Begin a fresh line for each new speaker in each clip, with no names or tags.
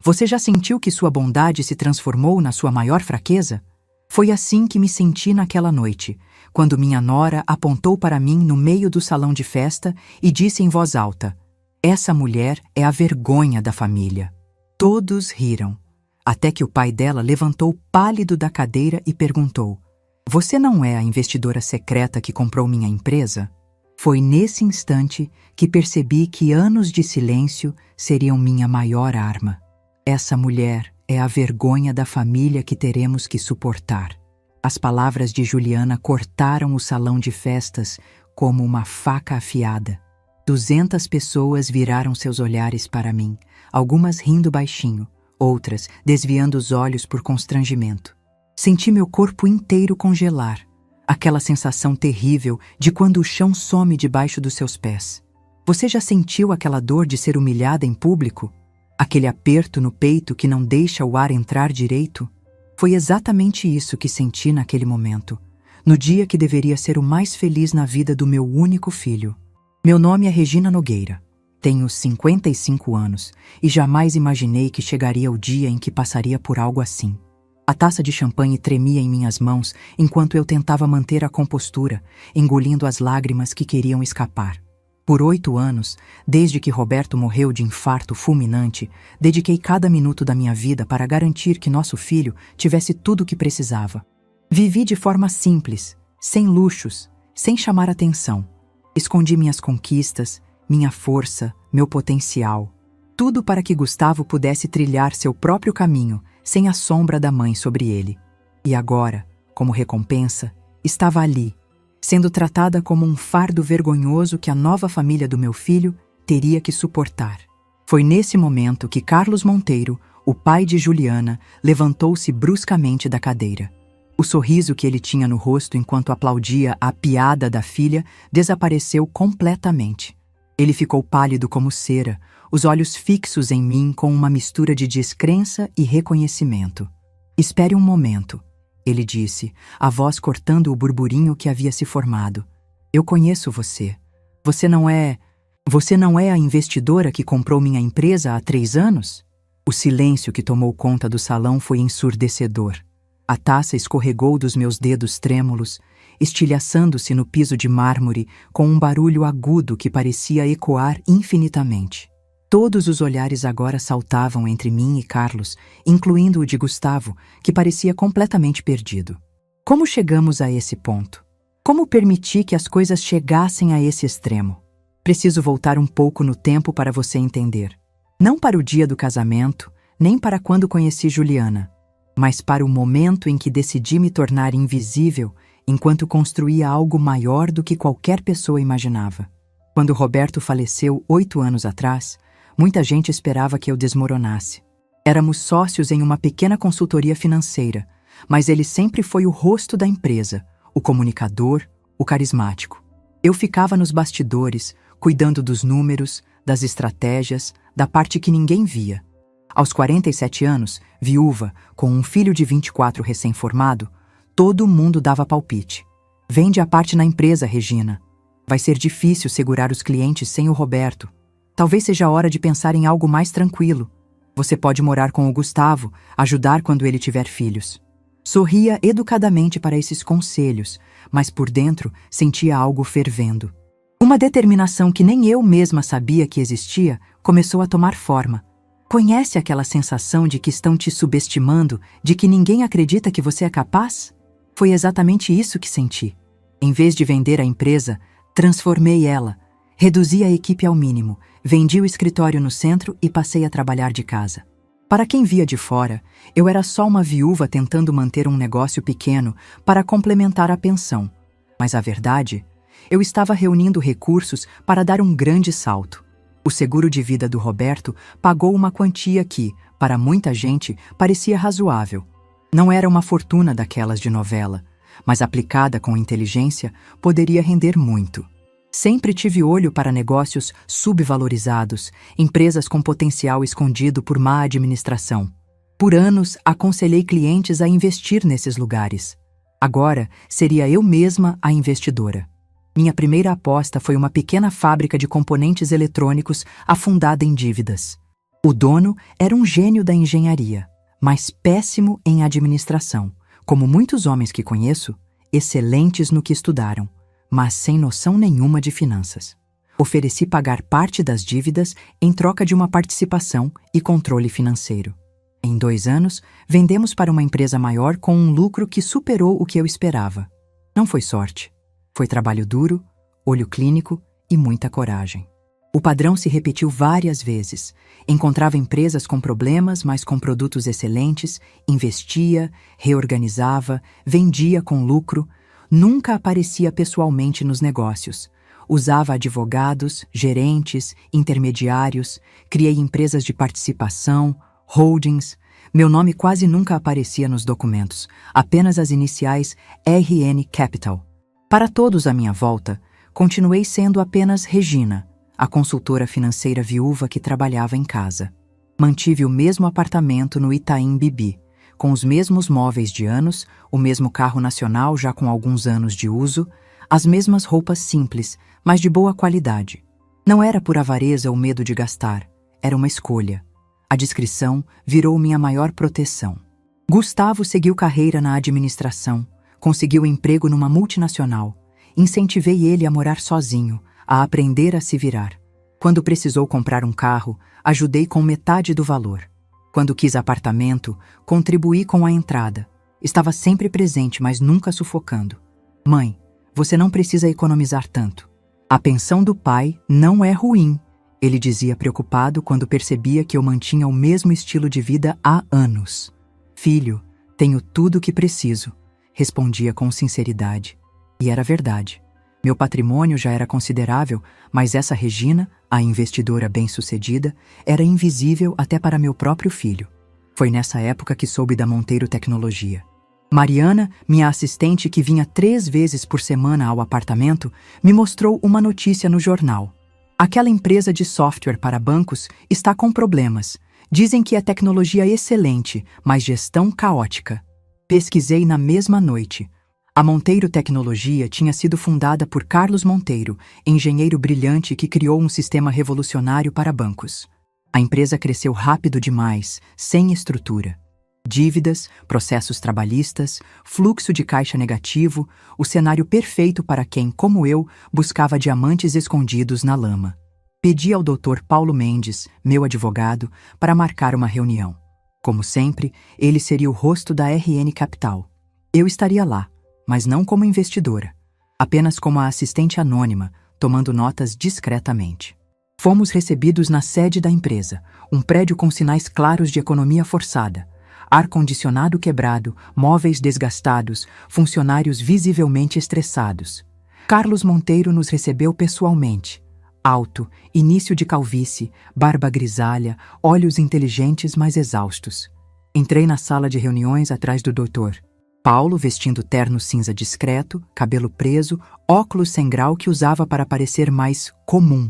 Você já sentiu que sua bondade se transformou na sua maior fraqueza? Foi assim que me senti naquela noite, quando minha nora apontou para mim no meio do salão de festa e disse em voz alta: "Essa mulher é a vergonha da família." Todos riram, até que o pai dela levantou pálido da cadeira e perguntou: "Você não é a investidora secreta que comprou minha empresa?" Foi nesse instante que percebi que anos de silêncio seriam minha maior arma. Essa mulher é a vergonha da família que teremos que suportar. As palavras de Juliana cortaram o salão de festas como uma faca afiada. 200 pessoas viraram seus olhares para mim, algumas rindo baixinho, outras desviando os olhos por constrangimento. Senti meu corpo inteiro congelar, aquela sensação terrível de quando o chão some debaixo dos seus pés. Você já sentiu aquela dor de ser humilhada em público? Aquele aperto no peito que não deixa o ar entrar direito? Foi exatamente isso que senti naquele momento, no dia que deveria ser o mais feliz na vida do meu único filho. Meu nome é Regina Nogueira. Tenho 55 anos e jamais imaginei que chegaria o dia em que passaria por algo assim. A taça de champanhe tremia em minhas mãos enquanto eu tentava manter a compostura, engolindo as lágrimas que queriam escapar. Por 8 anos, desde que Roberto morreu de infarto fulminante, dediquei cada minuto da minha vida para garantir que nosso filho tivesse tudo o que precisava. Vivi de forma simples, sem luxos, sem chamar atenção. Escondi minhas conquistas, minha força, meu potencial. Tudo para que Gustavo pudesse trilhar seu próprio caminho, sem a sombra da mãe sobre ele. E agora, como recompensa, estava ali, sendo tratada como um fardo vergonhoso que a nova família do meu filho teria que suportar. Foi nesse momento que Carlos Monteiro, o pai de Juliana, levantou-se bruscamente da cadeira. O sorriso que ele tinha no rosto enquanto aplaudia a piada da filha desapareceu completamente. Ele ficou pálido como cera, os olhos fixos em mim com uma mistura de descrença e reconhecimento. "Espere um momento", ele disse, a voz cortando o burburinho que havia se formado. "Eu conheço você. Você não é a investidora que comprou minha empresa há 3 anos?" O silêncio que tomou conta do salão foi ensurdecedor. A taça escorregou dos meus dedos trêmulos, estilhaçando-se no piso de mármore com um barulho agudo que parecia ecoar infinitamente. Todos os olhares agora saltavam entre mim e Carlos, incluindo o de Gustavo, que parecia completamente perdido. Como chegamos a esse ponto? Como permitir que as coisas chegassem a esse extremo? Preciso voltar um pouco no tempo para você entender. Não para o dia do casamento, nem para quando conheci Juliana, mas para o momento em que decidi me tornar invisível enquanto construía algo maior do que qualquer pessoa imaginava. Quando Roberto faleceu 8 anos atrás, muita gente esperava que eu desmoronasse. Éramos sócios em uma pequena consultoria financeira, mas ele sempre foi o rosto da empresa, o comunicador, o carismático. Eu ficava nos bastidores, cuidando dos números, das estratégias, da parte que ninguém via. Aos 47 anos, viúva, com um filho de 24 recém-formado, todo mundo dava palpite. "Vende a parte na empresa, Regina. Vai ser difícil segurar os clientes sem o Roberto. Talvez seja a hora de pensar em algo mais tranquilo. Você pode morar com o Gustavo, ajudar quando ele tiver filhos." Sorria educadamente para esses conselhos, mas por dentro sentia algo fervendo. Uma determinação que nem eu mesma sabia que existia começou a tomar forma. Conhece aquela sensação de que estão te subestimando, de que ninguém acredita que você é capaz? Foi exatamente isso que senti. Em vez de vender a empresa, transformei ela. Reduzi a equipe ao mínimo, vendi o escritório no centro e passei a trabalhar de casa. Para quem via de fora, eu era só uma viúva tentando manter um negócio pequeno para complementar a pensão. Mas a verdade, eu estava reunindo recursos para dar um grande salto. O seguro de vida do Roberto pagou uma quantia que, para muita gente, parecia razoável. Não era uma fortuna daquelas de novela, mas aplicada com inteligência, poderia render muito. Sempre tive olho para negócios subvalorizados, empresas com potencial escondido por má administração. Por anos, aconselhei clientes a investir nesses lugares. Agora, seria eu mesma a investidora. Minha primeira aposta foi uma pequena fábrica de componentes eletrônicos afundada em dívidas. O dono era um gênio da engenharia, mas péssimo em administração. Como muitos homens que conheço, excelentes no que estudaram, mas sem noção nenhuma de finanças. Ofereci pagar parte das dívidas em troca de uma participação e controle financeiro. Em 2 anos, vendemos para uma empresa maior com um lucro que superou o que eu esperava. Não foi sorte. Foi trabalho duro, olho clínico e muita coragem. O padrão se repetiu várias vezes. Encontrava empresas com problemas, mas com produtos excelentes, investia, reorganizava, vendia com lucro, nunca aparecia pessoalmente nos negócios. Usava advogados, gerentes, intermediários, criei empresas de participação, holdings. Meu nome quase nunca aparecia nos documentos, apenas as iniciais RN Capital. Para todos à minha volta, continuei sendo apenas Regina, a consultora financeira viúva que trabalhava em casa. Mantive o mesmo apartamento no Itaim Bibi, com os mesmos móveis de anos, o mesmo carro nacional já com alguns anos de uso, as mesmas roupas simples, mas de boa qualidade. Não era por avareza ou medo de gastar, era uma escolha. A discrição virou minha maior proteção. Gustavo seguiu carreira na administração, conseguiu emprego numa multinacional. Incentivei ele a morar sozinho, a aprender a se virar. Quando precisou comprar um carro, ajudei com metade do valor. Quando quis apartamento, contribuí com a entrada. Estava sempre presente, mas nunca sufocando. Mãe, você não precisa economizar tanto. A pensão do pai não é ruim, ele dizia preocupado quando percebia que eu mantinha o mesmo estilo de vida há anos. Filho, tenho tudo o que preciso, respondia com sinceridade. E era verdade. Meu patrimônio já era considerável, mas essa Regina, a investidora bem-sucedida, era invisível até para meu próprio filho. Foi nessa época que soube da Monteiro Tecnologia. Mariana, minha assistente que vinha 3 vezes por semana ao apartamento, me mostrou uma notícia no jornal. Aquela empresa de software para bancos está com problemas. Dizem que é tecnologia excelente, mas gestão caótica. Pesquisei na mesma noite. A Monteiro Tecnologia tinha sido fundada por Carlos Monteiro, engenheiro brilhante que criou um sistema revolucionário para bancos. A empresa cresceu rápido demais, sem estrutura. Dívidas, processos trabalhistas, fluxo de caixa negativo, o cenário perfeito para quem, como eu, buscava diamantes escondidos na lama. Pedi ao Dr. Paulo Mendes, meu advogado, para marcar uma reunião. Como sempre, ele seria o rosto da RN Capital. Eu estaria lá, mas não como investidora, apenas como a assistente anônima, tomando notas discretamente. Fomos recebidos na sede da empresa, um prédio com sinais claros de economia forçada, ar-condicionado quebrado, móveis desgastados, funcionários visivelmente estressados. Carlos Monteiro nos recebeu pessoalmente. Alto, início de calvície, barba grisalha, olhos inteligentes mas exaustos. Entrei na sala de reuniões atrás do doutor. Paulo, vestindo terno cinza discreto, cabelo preso, óculos sem grau que usava para parecer mais comum.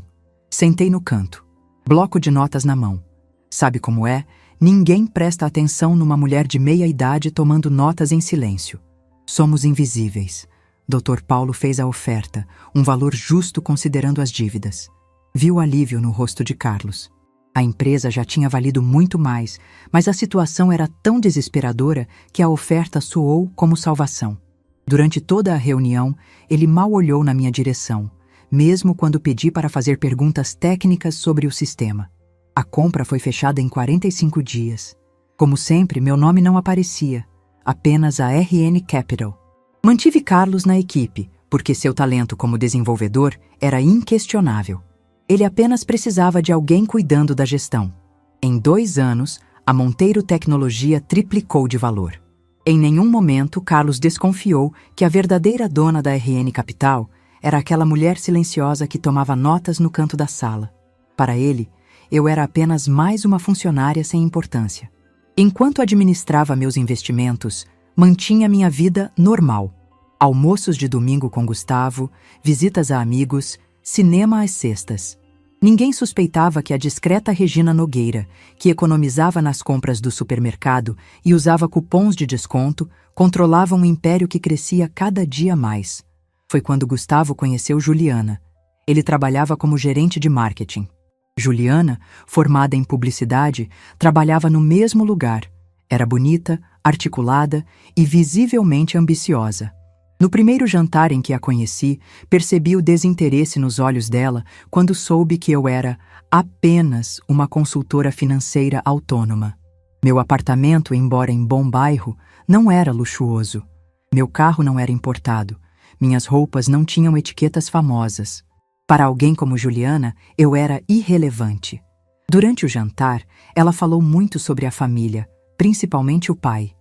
Sentei no canto, bloco de notas na mão. Sabe como é? Ninguém presta atenção numa mulher de meia idade tomando notas em silêncio. Somos invisíveis. Dr. Paulo fez a oferta, um valor justo considerando as dívidas. Viu alívio no rosto de Carlos. A empresa já tinha valido muito mais, mas a situação era tão desesperadora que a oferta soou como salvação. Durante toda a reunião, ele mal olhou na minha direção, mesmo quando pedi para fazer perguntas técnicas sobre o sistema. A compra foi fechada em 45 dias. Como sempre, meu nome não aparecia, apenas a RN Capital. Mantive Carlos na equipe, porque seu talento como desenvolvedor era inquestionável. Ele apenas precisava de alguém cuidando da gestão. Em 2 anos, a Monteiro Tecnologia triplicou de valor. Em nenhum momento, Carlos desconfiou que a verdadeira dona da RN Capital era aquela mulher silenciosa que tomava notas no canto da sala. Para ele, eu era apenas mais uma funcionária sem importância. Enquanto administrava meus investimentos, mantinha minha vida normal. Almoços de domingo com Gustavo, visitas a amigos, cinema às sextas. Ninguém suspeitava que a discreta Regina Nogueira, que economizava nas compras do supermercado e usava cupons de desconto, controlava um império que crescia cada dia mais. Foi quando Gustavo conheceu Juliana. Ele trabalhava como gerente de marketing. Juliana, formada em publicidade, trabalhava no mesmo lugar. Era bonita, articulada e visivelmente ambiciosa. No primeiro jantar em que a conheci, percebi o desinteresse nos olhos dela quando soube que eu era apenas uma consultora financeira autônoma. Meu apartamento, embora em bom bairro, não era luxuoso. Meu carro não era importado. Minhas roupas não tinham etiquetas famosas. Para alguém como Juliana, eu era irrelevante. Durante o jantar, ela falou muito sobre a família, principalmente o pai,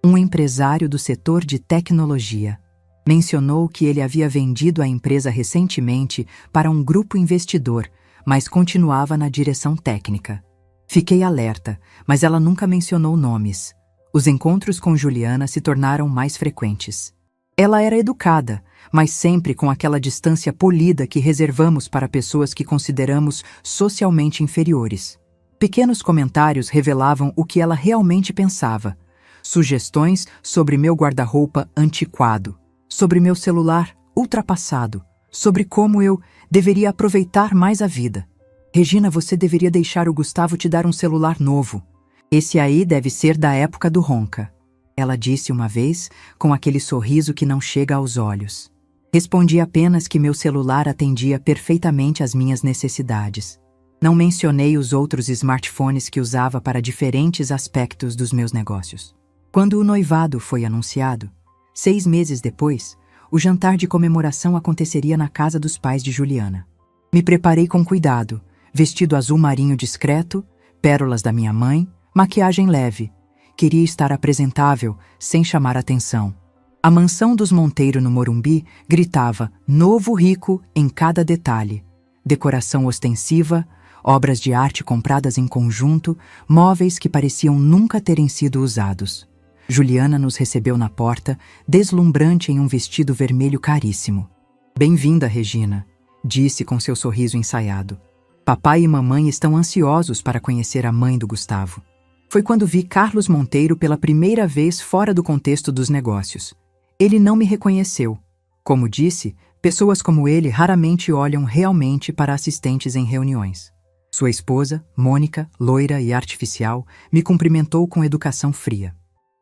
um empresário do setor de tecnologia. Mencionou que ele havia vendido a empresa recentemente para um grupo investidor, mas continuava na direção técnica. Fiquei alerta, mas ela nunca mencionou nomes. Os encontros com Juliana se tornaram mais frequentes. Ela era educada, mas sempre com aquela distância polida que reservamos para pessoas que consideramos socialmente inferiores. Pequenos comentários revelavam o que ela realmente pensava. Sugestões sobre meu guarda-roupa antiquado, sobre meu celular ultrapassado, sobre como eu deveria aproveitar mais a vida. Regina, você deveria deixar o Gustavo te dar um celular novo. Esse aí deve ser da época do Ronca. Ela disse uma vez, com aquele sorriso que não chega aos olhos. Respondi apenas que meu celular atendia perfeitamente às minhas necessidades. Não mencionei os outros smartphones que usava para diferentes aspectos dos meus negócios. Quando o noivado foi anunciado, 6 meses depois, o jantar de comemoração aconteceria na casa dos pais de Juliana. Me preparei com cuidado, vestido azul marinho discreto, pérolas da minha mãe, maquiagem leve. Queria estar apresentável, sem chamar atenção. A mansão dos Monteiro no Morumbi gritava novo rico em cada detalhe. Decoração ostensiva, obras de arte compradas em conjunto, móveis que pareciam nunca terem sido usados. Juliana nos recebeu na porta, deslumbrante em um vestido vermelho caríssimo. Bem-vinda, Regina, disse com seu sorriso ensaiado. Papai e mamãe estão ansiosos para conhecer a mãe do Gustavo. Foi quando vi Carlos Monteiro pela primeira vez fora do contexto dos negócios. Ele não me reconheceu. Como disse, pessoas como ele raramente olham realmente para assistentes em reuniões. Sua esposa, Mônica, loira e artificial, me cumprimentou com educação fria.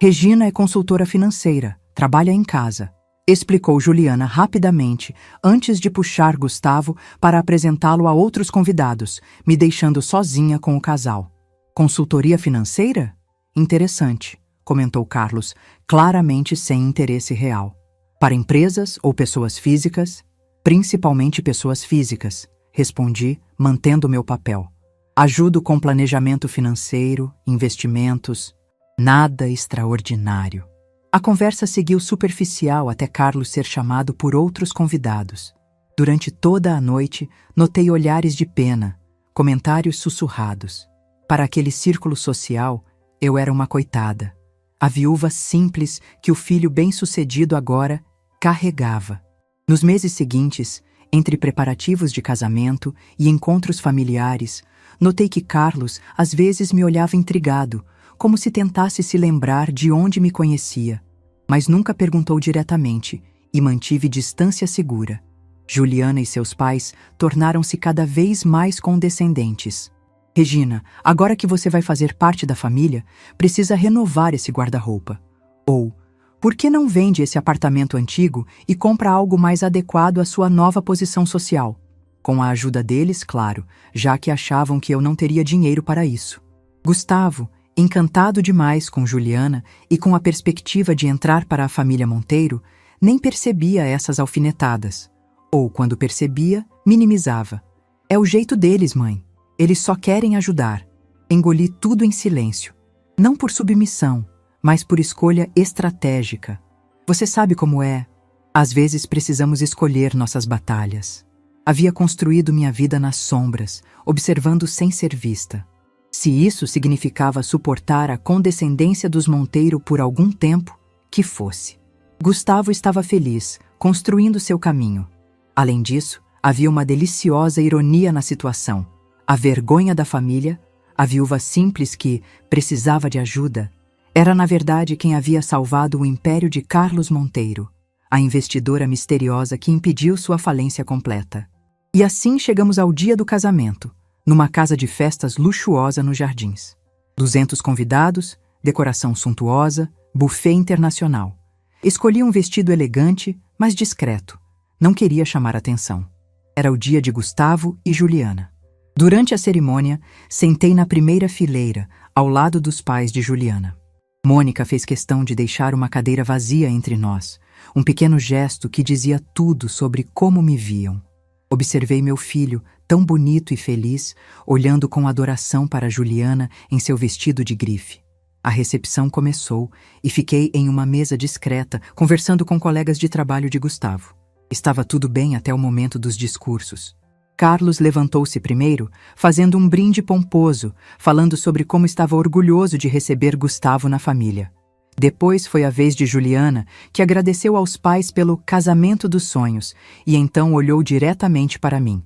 Regina é consultora financeira, trabalha em casa, explicou Juliana rapidamente, antes de puxar Gustavo para apresentá-lo a outros convidados, me deixando sozinha com o casal. Consultoria financeira? Interessante, comentou Carlos, claramente sem interesse real. Para empresas ou pessoas físicas? Principalmente pessoas físicas, respondi, mantendo meu papel. Ajudo com planejamento financeiro, investimentos. Nada extraordinário. A conversa seguiu superficial até Carlos ser chamado por outros convidados. Durante toda a noite, notei olhares de pena, comentários sussurrados. Para aquele círculo social, eu era uma coitada. A viúva simples que o filho bem-sucedido agora carregava. Nos meses seguintes, entre preparativos de casamento e encontros familiares, notei que Carlos às vezes me olhava intrigado, como se tentasse se lembrar de onde me conhecia, mas nunca perguntou diretamente e mantive distância segura. Juliana e seus pais tornaram-se cada vez mais condescendentes. Regina, agora que você vai fazer parte da família, precisa renovar esse guarda-roupa. Ou, por que não vende esse apartamento antigo e compra algo mais adequado à sua nova posição social? Com a ajuda deles, claro, já que achavam que eu não teria dinheiro para isso. Gustavo, encantado demais com Juliana e com a perspectiva de entrar para a família Monteiro, nem percebia essas alfinetadas. Ou, quando percebia, minimizava. É o jeito deles, mãe. Eles só querem ajudar. Engoli tudo em silêncio. Não por submissão, mas por escolha estratégica. Você sabe como é. Às vezes precisamos escolher nossas batalhas. Havia construído minha vida nas sombras, observando sem ser vista. Se isso significava suportar a condescendência dos Monteiro por algum tempo, que fosse. Gustavo estava feliz, construindo seu caminho. Além disso, havia uma deliciosa ironia na situação. A vergonha da família, a viúva simples que precisava de ajuda, era na verdade quem havia salvado o império de Carlos Monteiro, a investidora misteriosa que impediu sua falência completa. E assim chegamos ao dia do casamento. numa casa de festas luxuosa nos Jardins. 200 convidados, decoração suntuosa, buffet internacional. Escolhi um vestido elegante, mas discreto. Não queria chamar atenção. Era o dia de Gustavo e Juliana. Durante a cerimônia, sentei na primeira fileira, ao lado dos pais de Juliana. Mônica fez questão de deixar uma cadeira vazia entre nós, um pequeno gesto que dizia tudo sobre como me viam. Observei meu filho, tão bonito e feliz, olhando com adoração para Juliana em seu vestido de grife. A recepção começou e fiquei em uma mesa discreta, conversando com colegas de trabalho de Gustavo. Estava tudo bem até o momento dos discursos. Carlos levantou-se primeiro, fazendo um brinde pomposo, falando sobre como estava orgulhoso de receber Gustavo na família. Depois foi a vez de Juliana, que agradeceu aos pais pelo casamento dos sonhos e então olhou diretamente para mim.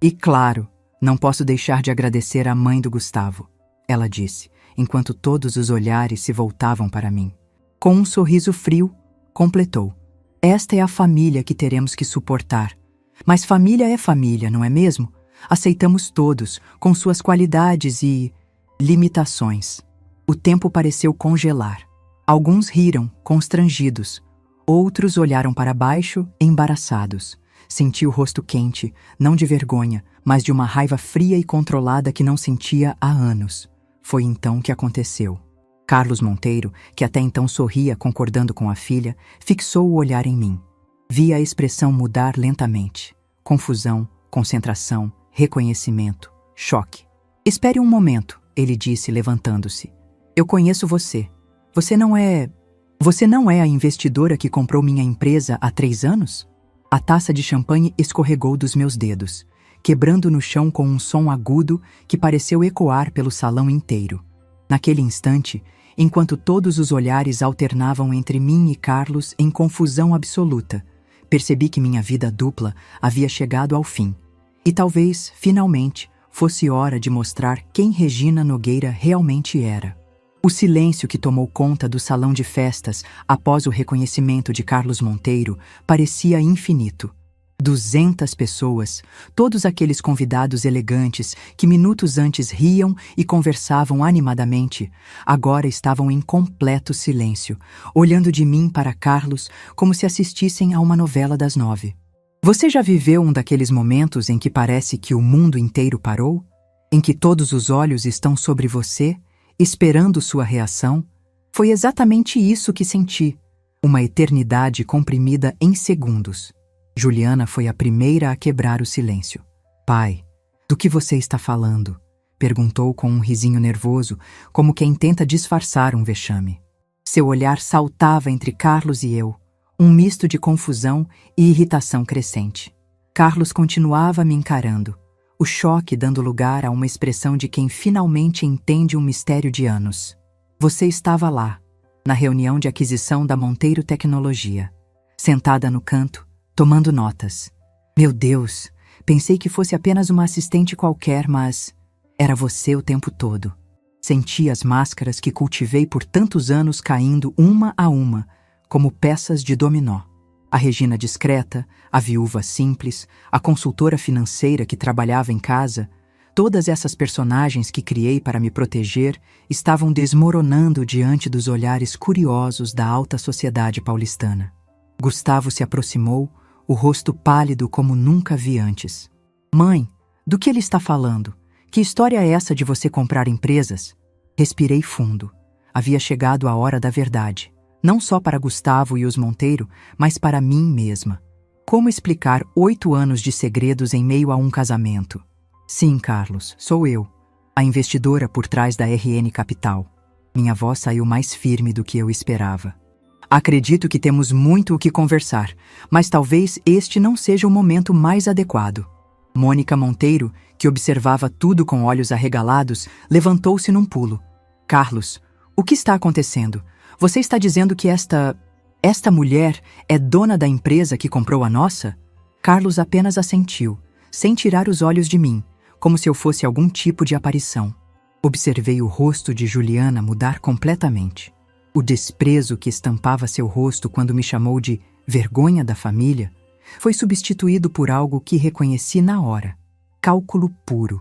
E claro, não posso deixar de agradecer à mãe do Gustavo, ela disse, enquanto todos os olhares se voltavam para mim. Com um sorriso frio, completou. Esta é a família que teremos que suportar. Mas família é família, não é mesmo? Aceitamos todos, com suas qualidades e limitações. O tempo pareceu congelar. Alguns riram, constrangidos. Outros olharam para baixo, embaraçados. Senti o rosto quente, não de vergonha, mas de uma raiva fria e controlada que não sentia há anos. Foi então que aconteceu. Carlos Monteiro, que até então sorria concordando com a filha, fixou o olhar em mim. Vi a expressão mudar lentamente. Confusão, concentração, reconhecimento, choque. Espere um momento, ele disse, levantando-se. Eu conheço você. Você não é a investidora que comprou minha empresa há 3 anos? A taça de champanhe escorregou dos meus dedos, quebrando no chão com um som agudo que pareceu ecoar pelo salão inteiro. Naquele instante, enquanto todos os olhares alternavam entre mim e Carlos em confusão absoluta, percebi que minha vida dupla havia chegado ao fim. E talvez, finalmente, fosse hora de mostrar quem Regina Nogueira realmente era. O silêncio que tomou conta do salão de festas após o reconhecimento de Carlos Monteiro parecia infinito. 200 pessoas, todos aqueles convidados elegantes que minutos antes riam e conversavam animadamente, agora estavam em completo silêncio, olhando de mim para Carlos como se assistissem a uma novela das 9. Você já viveu um daqueles momentos em que parece que o mundo inteiro parou? Em que todos os olhos estão sobre você, esperando sua reação? Foi exatamente isso que senti, uma eternidade comprimida em segundos. Juliana foi a primeira a quebrar o silêncio. Pai, do que você está falando? Perguntou com um risinho nervoso, como quem tenta disfarçar um vexame. Seu olhar saltava entre Carlos e eu, um misto de confusão e irritação crescente. Carlos continuava me encarando, o choque dando lugar a uma expressão de quem finalmente entende um mistério de anos. Você estava lá, na reunião de aquisição da Monteiro Tecnologia, sentada no canto, tomando notas. Meu Deus, pensei que fosse apenas uma assistente qualquer, mas era você o tempo todo. Senti as máscaras que cultivei por tantos anos caindo uma a uma, como peças de dominó. A Regina discreta, a viúva simples, a consultora financeira que trabalhava em casa, todas essas personagens que criei para me proteger estavam desmoronando diante dos olhares curiosos da alta sociedade paulistana. Gustavo se aproximou, o rosto pálido como nunca vi antes. Mãe, do que ele está falando? Que história é essa de você comprar empresas? Respirei fundo. Havia chegado a hora da verdade. Não só para Gustavo e os Monteiro, mas para mim mesma. Como explicar 8 anos de segredos em meio a um casamento? Sim, Carlos, sou eu, a investidora por trás da RN Capital. Minha voz saiu mais firme do que eu esperava. Acredito que temos muito o que conversar, mas talvez este não seja o momento mais adequado. Mônica Monteiro, que observava tudo com olhos arregalados, levantou-se num pulo. Carlos, o que está acontecendo? Você está dizendo que esta mulher é dona da empresa que comprou a nossa? Carlos apenas assentiu, sem tirar os olhos de mim, como se eu fosse algum tipo de aparição. Observei o rosto de Juliana mudar completamente. O desprezo que estampava seu rosto quando me chamou de vergonha da família foi substituído por algo que reconheci na hora. Cálculo puro.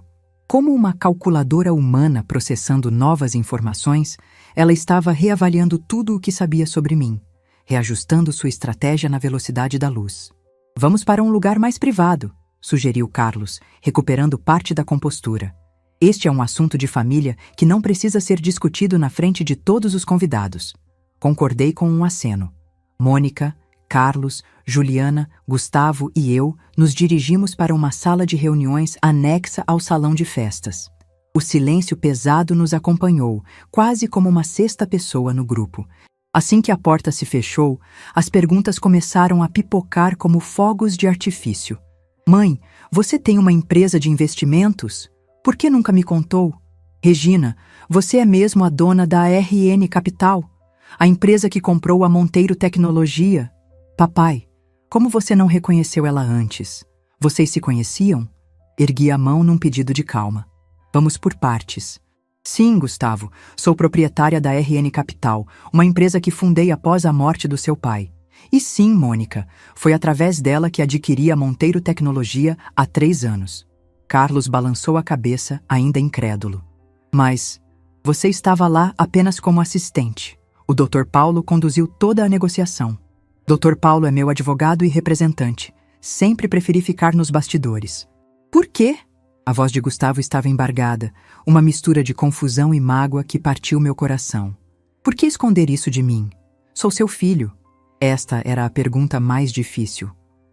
Como uma calculadora humana processando novas informações, ela estava reavaliando tudo o que sabia sobre mim, reajustando sua estratégia na velocidade da luz. Vamos para um lugar mais privado, sugeriu Carlos, recuperando parte da compostura. Este é um assunto de família que não precisa ser discutido na frente de todos os convidados. Concordei com um aceno. Mônica, Carlos, Juliana, Gustavo e eu nos dirigimos para uma sala de reuniões anexa ao salão de festas. O silêncio pesado nos acompanhou, quase como uma sexta pessoa no grupo. Assim que a porta se fechou, as perguntas começaram a pipocar como fogos de artifício. Mãe, você tem uma empresa de investimentos? Por que nunca me contou? Regina, você é mesmo a dona da RN Capital? A empresa que comprou a Monteiro Tecnologia? Papai, como você não reconheceu ela antes? Vocês se conheciam? Ergui a mão num pedido de calma. Vamos por partes. Sim, Gustavo, sou proprietária da RN Capital, uma empresa que fundei após a morte do seu pai. E sim, Mônica, foi através dela que adquiri a Monteiro Tecnologia há 3 anos. Carlos balançou a cabeça, ainda incrédulo. Mas você estava lá apenas como assistente. O Dr. Paulo conduziu toda a negociação. Dr. Paulo é meu advogado e representante. Sempre preferi ficar nos bastidores. Por quê? A voz de Gustavo estava embargada, uma mistura de confusão e mágoa que partiu meu coração. Por que esconder isso de mim? Sou seu filho. Esta era a pergunta mais difícil.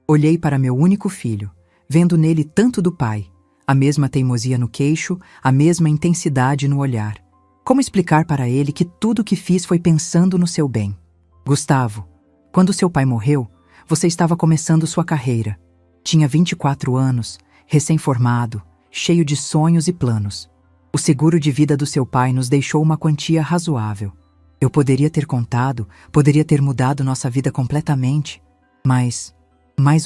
Olhei para meu único filho, vendo nele tanto do pai, a mesma teimosia no queixo, a mesma intensidade no olhar. Como explicar para ele que tudo o que fiz foi pensando no seu bem? Gustavo, quando seu pai morreu, você estava começando sua carreira. Tinha 24 anos, recém-formado, cheio de sonhos e planos. O seguro de vida do seu pai nos deixou uma quantia razoável. Eu poderia ter contado, poderia ter mudado nossa vida completamente. Mas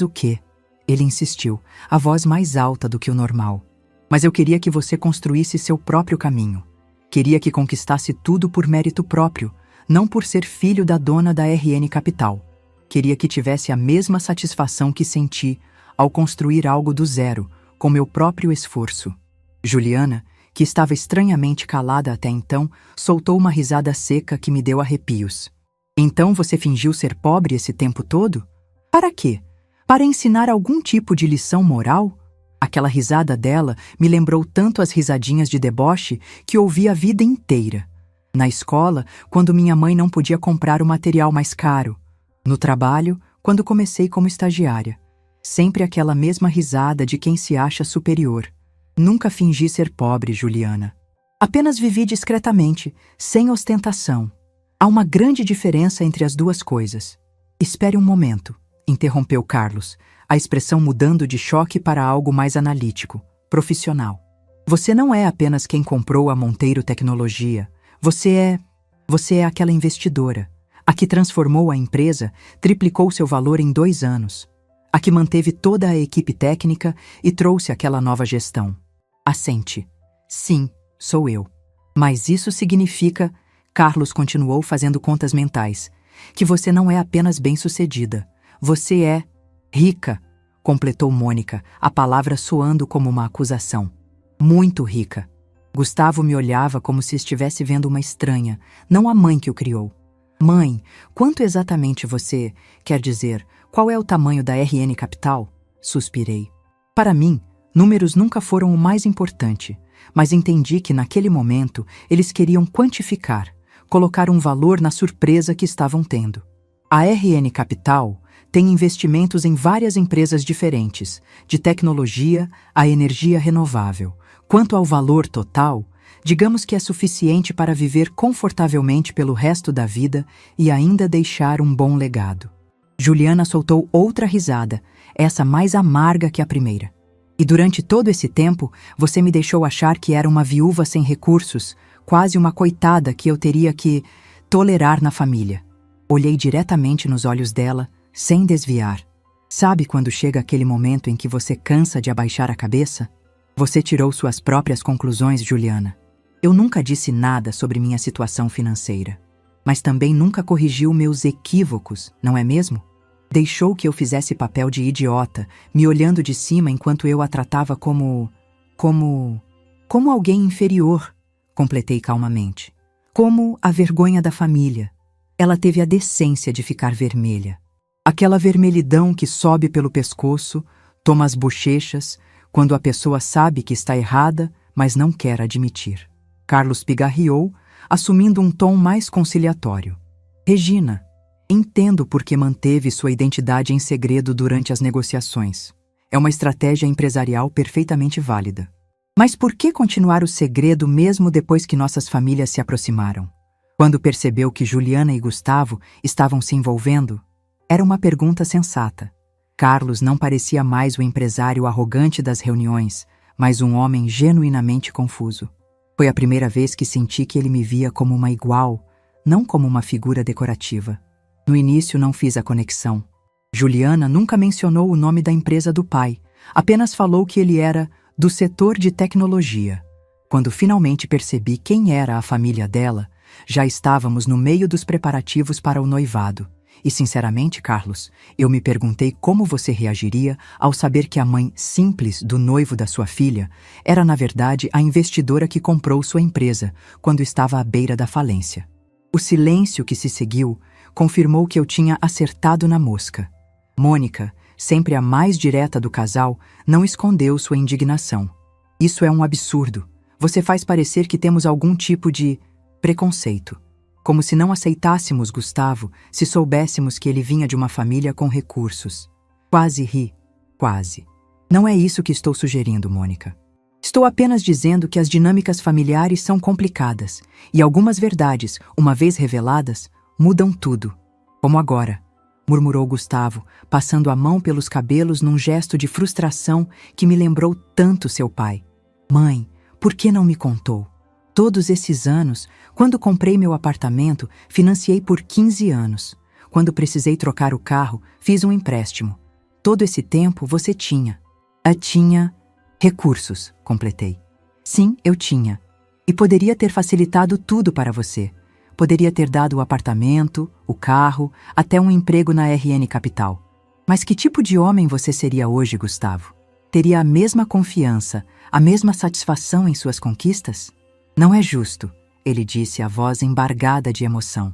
o quê? Ele insistiu, a voz mais alta do que o normal. Mas eu queria que você construísse seu próprio caminho. Queria que conquistasse tudo por mérito próprio, não por ser filho da dona da RN Capital. Queria que tivesse a mesma satisfação que senti ao construir algo do zero, com meu próprio esforço. Juliana, que estava estranhamente calada até então, soltou uma risada seca que me deu arrepios. Então você fingiu ser pobre esse tempo todo? Para quê? Para ensinar algum tipo de lição moral? Aquela risada dela me lembrou tanto as risadinhas de deboche que ouvi a vida inteira. Na escola, quando minha mãe não podia comprar o material mais caro. No trabalho, quando comecei como estagiária. Sempre aquela mesma risada de quem se acha superior. Nunca fingi ser pobre, Juliana. Apenas vivi discretamente, sem ostentação. Há uma grande diferença entre as duas coisas. Espere um momento, interrompeu Carlos, a expressão mudando de choque para algo mais analítico, profissional. Você não é apenas quem comprou a Monteiro Tecnologia. Você é aquela investidora, a que transformou a empresa, triplicou seu valor em 2 anos. A que manteve toda a equipe técnica e trouxe aquela nova gestão. Assente. Sim, sou eu. Mas isso significa, Carlos continuou fazendo contas mentais, que você não é apenas bem-sucedida. Você é rica, completou Mônica, a palavra soando como uma acusação. Muito rica. Gustavo me olhava como se estivesse vendo uma estranha, não a mãe que o criou. Mãe, quanto exatamente você, quer dizer, qual é o tamanho da RN Capital? Suspirei. Para mim, números nunca foram o mais importante, mas entendi que naquele momento eles queriam quantificar, colocar um valor na surpresa que estavam tendo. A RN Capital tem investimentos em várias empresas diferentes, de tecnologia a energia renovável. Quanto ao valor total, digamos que é suficiente para viver confortavelmente pelo resto da vida e ainda deixar um bom legado. Juliana soltou outra risada, essa mais amarga que a primeira. E durante todo esse tempo, você me deixou achar que era uma viúva sem recursos, quase uma coitada que eu teria que tolerar na família. Olhei diretamente nos olhos dela, sem desviar. Sabe quando chega aquele momento em que você cansa de abaixar a cabeça? Você tirou suas próprias conclusões, Juliana. Eu nunca disse nada sobre minha situação financeira, mas também nunca corrigiu meus equívocos, não é mesmo? Deixou que eu fizesse papel de idiota, me olhando de cima enquanto eu a tratava como Como alguém inferior, completei calmamente. Como a vergonha da família. Ela teve a decência de ficar vermelha. Aquela vermelhidão que sobe pelo pescoço, toma as bochechas, quando a pessoa sabe que está errada, mas não quer admitir. Carlos pigarreou, assumindo um tom mais conciliatório. Regina, entendo por que manteve sua identidade em segredo durante as negociações. É uma estratégia empresarial perfeitamente válida. Mas por que continuar o segredo mesmo depois que nossas famílias se aproximaram? Quando percebeu que Juliana e Gustavo estavam se envolvendo? Era uma pergunta sensata. Carlos não parecia mais o empresário arrogante das reuniões, mas um homem genuinamente confuso. Foi a primeira vez que senti que ele me via como uma igual, não como uma figura decorativa. No início não fiz a conexão. Juliana nunca mencionou o nome da empresa do pai, apenas falou que ele era do setor de tecnologia. Quando finalmente percebi quem era a família dela, já estávamos no meio dos preparativos para o noivado. E sinceramente, Carlos, eu me perguntei como você reagiria ao saber que a mãe simples do noivo da sua filha era, na verdade, a investidora que comprou sua empresa quando estava à beira da falência. O silêncio que se seguiu confirmou que eu tinha acertado na mosca. Mônica, sempre a mais direta do casal, não escondeu sua indignação. Isso é um absurdo. Você faz parecer que temos algum tipo de preconceito. Como se não aceitássemos Gustavo se soubéssemos que ele vinha de uma família com recursos. Quase ri. Quase. Não é isso que estou sugerindo, Mônica. Estou apenas dizendo que as dinâmicas familiares são complicadas e algumas verdades, uma vez reveladas, mudam tudo. Como agora, murmurou Gustavo, passando a mão pelos cabelos num gesto de frustração que me lembrou tanto seu pai. Mãe, por que não me contou? Todos esses anos, quando comprei meu apartamento, financiei por 15 anos. Quando precisei trocar o carro, fiz um empréstimo. Todo esse tempo você tinha. Tinha recursos, completei. Sim, eu tinha. E poderia ter facilitado tudo para você. Poderia ter dado o apartamento, o carro, até um emprego na RN Capital. Mas que tipo de homem você seria hoje, Gustavo? Teria a mesma confiança, a mesma satisfação em suas conquistas? Não é justo, ele disse, a voz embargada de emoção.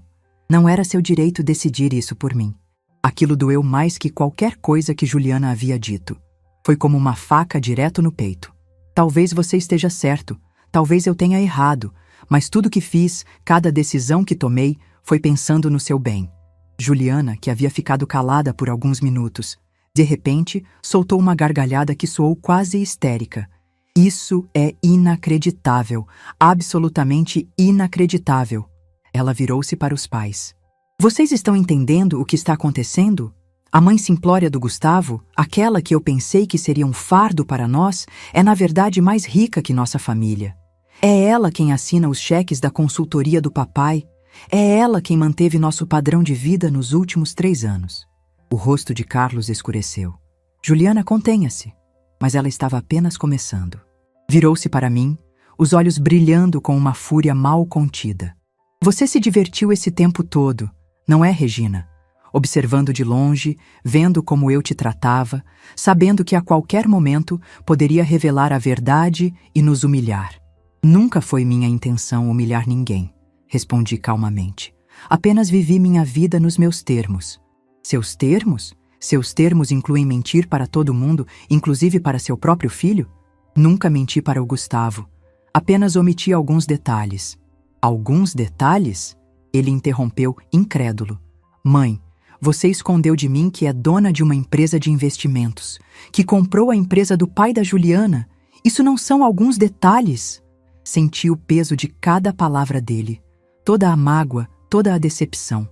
Não era seu direito decidir isso por mim. Aquilo doeu mais que qualquer coisa que Juliana havia dito. Foi como uma faca direto no peito. Talvez você esteja certo, talvez eu tenha errado, mas tudo que fiz, cada decisão que tomei, foi pensando no seu bem. Juliana, que havia ficado calada por alguns minutos, de repente, soltou uma gargalhada que soou quase histérica. Isso é inacreditável, absolutamente inacreditável. Ela virou-se para os pais. Vocês estão entendendo o que está acontecendo? A mãe simplória do Gustavo, aquela que eu pensei que seria um fardo para nós, é na verdade mais rica que nossa família. É ela quem assina os cheques da consultoria do papai. É ela quem manteve nosso padrão de vida nos últimos 3 anos. O rosto de Carlos escureceu. Juliana, contenha-se. Mas ela estava apenas começando. Virou-se para mim, os olhos brilhando com uma fúria mal contida. Você se divertiu esse tempo todo, não é, Regina? Observando de longe, vendo como eu te tratava, sabendo que a qualquer momento poderia revelar a verdade e nos humilhar. Nunca foi minha intenção humilhar ninguém, respondi calmamente. Apenas vivi minha vida nos meus termos. Seus termos? Seus termos incluem mentir para todo mundo, inclusive para seu próprio filho? Nunca menti para o Gustavo. Apenas omiti alguns detalhes. Alguns detalhes? Ele interrompeu, incrédulo. Mãe, você escondeu de mim que é dona de uma empresa de investimentos, que comprou a empresa do pai da Juliana. Isso não são alguns detalhes. Senti o peso de cada palavra dele, toda a mágoa, toda a decepção.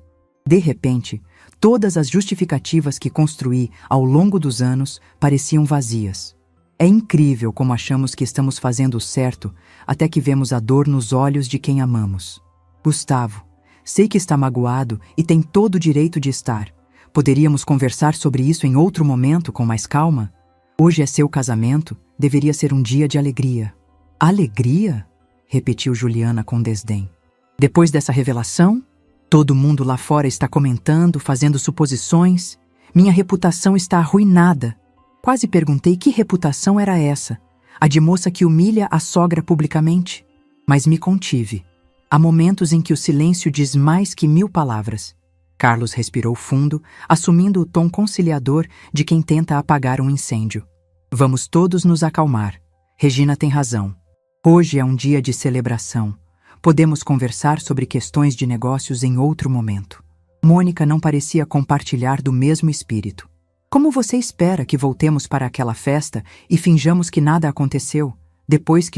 De repente, todas as justificativas que construí ao longo dos anos pareciam vazias. É incrível como achamos que estamos fazendo o certo até que vemos a dor nos olhos de quem amamos. Gustavo, sei que está magoado e tem todo o direito de estar. Poderíamos conversar sobre isso em outro momento com mais calma? Hoje é seu casamento, deveria ser um dia de alegria. Alegria? Repetiu Juliana com desdém. Depois dessa revelação, todo mundo lá fora está comentando, fazendo suposições. Minha reputação está arruinada. Quase perguntei que reputação era essa. A de moça que humilha a sogra publicamente? Mas me contive. Há momentos em que o silêncio diz mais que 1000 palavras. Carlos respirou fundo, assumindo o tom conciliador de quem tenta apagar um incêndio. Vamos todos nos acalmar. Regina tem razão. Hoje é um dia de celebração. Podemos conversar sobre questões de negócios em outro momento. Mônica não parecia compartilhar do mesmo espírito. Como você espera que voltemos para aquela festa e finjamos que nada aconteceu, depois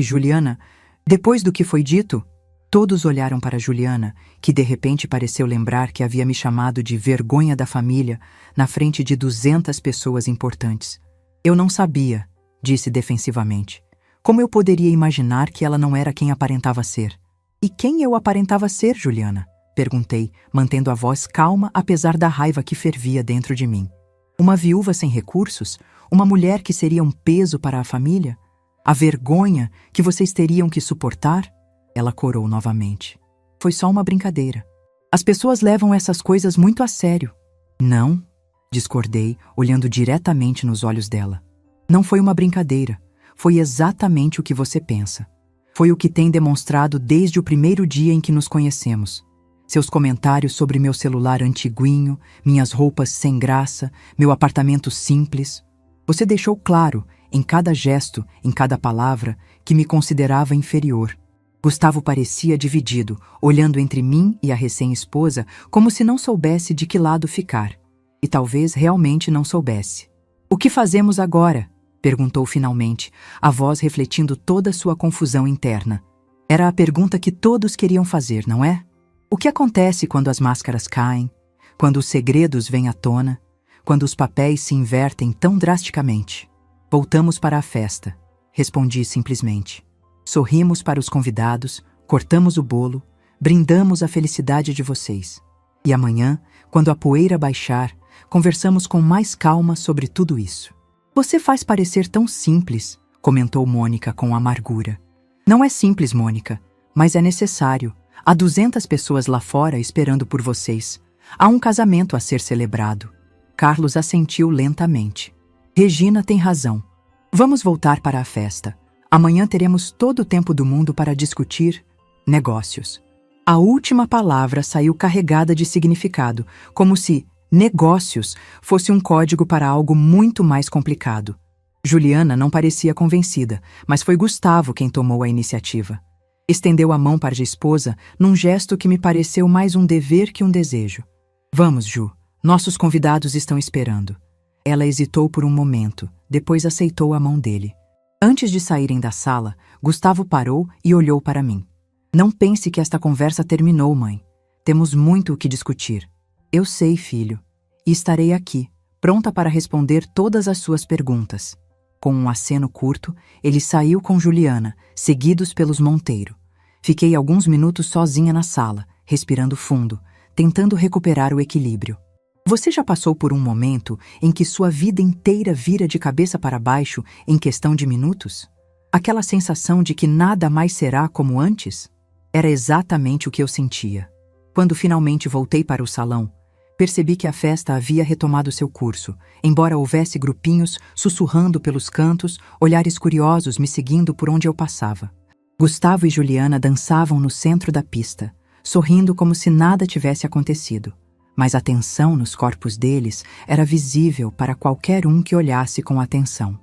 do que foi dito? Todos olharam para Juliana, que de repente pareceu lembrar que havia me chamado de vergonha da família na frente de 200 pessoas importantes. Eu não sabia, disse defensivamente. Como eu poderia imaginar que ela não era quem aparentava ser? E quem eu aparentava ser, Juliana? Perguntei, mantendo a voz calma apesar da raiva que fervia dentro de mim. Uma viúva sem recursos? Uma mulher que seria um peso para a família? A vergonha que vocês teriam que suportar? Ela corou novamente. Foi só uma brincadeira. As pessoas levam essas coisas muito a sério. Não, discordei, olhando diretamente nos olhos dela. Não foi uma brincadeira. Foi exatamente o que você pensa. Foi o que tem demonstrado desde o primeiro dia em que nos conhecemos. Seus comentários sobre meu celular antiguinho, minhas roupas sem graça, meu apartamento simples. Você deixou claro, em cada gesto, em cada palavra, que me considerava inferior. Gustavo parecia dividido, olhando entre mim e a recém-esposa como se não soubesse de que lado ficar. E talvez realmente não soubesse. O que fazemos agora? Perguntou finalmente, a voz refletindo toda sua confusão interna. Era a pergunta que todos queriam fazer, não é? O que acontece quando as máscaras caem? Quando os segredos vêm à tona? Quando os papéis se invertem tão drasticamente? Voltamos para a festa, respondi simplesmente. Sorrimos para os convidados, cortamos o bolo, brindamos a felicidade de vocês. E amanhã, quando a poeira baixar, conversamos com mais calma sobre tudo isso. Você faz parecer tão simples, comentou Mônica com amargura. Não é simples, Mônica, mas é necessário. Há 200 pessoas lá fora esperando por vocês. Há um casamento a ser celebrado. Carlos assentiu lentamente. Regina tem razão. Vamos voltar para a festa. Amanhã teremos todo o tempo do mundo para discutir negócios. A última palavra saiu carregada de significado, como se negócios fosse um código para algo muito mais complicado. Juliana não parecia convencida, mas foi Gustavo quem tomou a iniciativa. Estendeu a mão para a esposa num gesto que me pareceu mais um dever que um desejo. Vamos, Ju, nossos convidados estão esperando. Ela hesitou por um momento, depois aceitou a mão dele. Antes de saírem da sala, Gustavo parou e olhou para mim. Não pense que esta conversa terminou, mãe. Temos muito o que discutir. Eu sei, filho. E estarei aqui, pronta para responder todas as suas perguntas. Com um aceno curto, ele saiu com Juliana, seguidos pelos Monteiro. Fiquei alguns minutos sozinha na sala, respirando fundo, tentando recuperar o equilíbrio. Você já passou por um momento em que sua vida inteira vira de cabeça para baixo em questão de minutos? Aquela sensação de que nada mais será como antes? Era exatamente o que eu sentia. Quando finalmente voltei para o salão, percebi que a festa havia retomado seu curso, embora houvesse grupinhos sussurrando pelos cantos, olhares curiosos me seguindo por onde eu passava. Gustavo e Juliana dançavam no centro da pista, sorrindo como se nada tivesse acontecido. Mas a tensão nos corpos deles era visível para qualquer um que olhasse com atenção.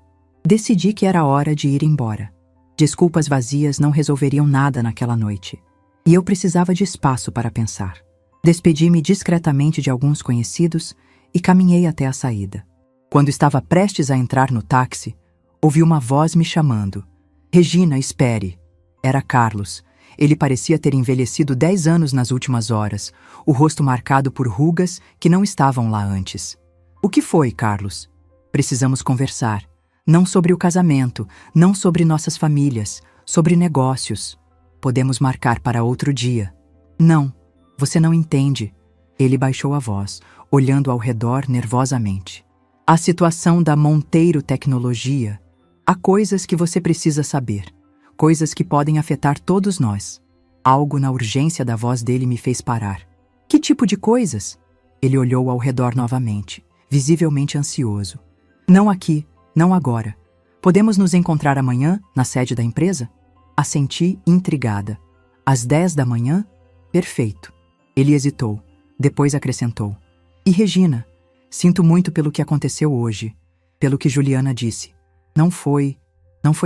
Decidi que era hora de ir embora. Desculpas vazias não resolveriam nada naquela noite. E eu precisava de espaço para pensar. Despedi-me discretamente de alguns conhecidos e caminhei até a saída. Quando estava prestes a entrar no táxi, ouvi uma voz me chamando. Regina, espere. Era Carlos. Ele parecia ter envelhecido 10 anos nas últimas horas, o rosto marcado por rugas que não estavam lá antes. O que foi, Carlos? Precisamos conversar. Não sobre o casamento, não sobre nossas famílias, sobre negócios. Podemos marcar para outro dia. Não, você não entende. Ele baixou a voz, olhando ao redor nervosamente. A situação da Monteiro Tecnologia. Há coisas que você precisa saber. Coisas que podem afetar todos nós. Algo na urgência da voz dele me fez parar. Que tipo de coisas? Ele olhou ao redor novamente, visivelmente ansioso. Não aqui, não agora. Podemos nos encontrar amanhã, na sede da empresa? Assenti, intrigada. Às 10 da manhã? Perfeito. Ele hesitou. Depois acrescentou. E Regina, sinto muito pelo que aconteceu hoje, pelo que Juliana disse. Não foi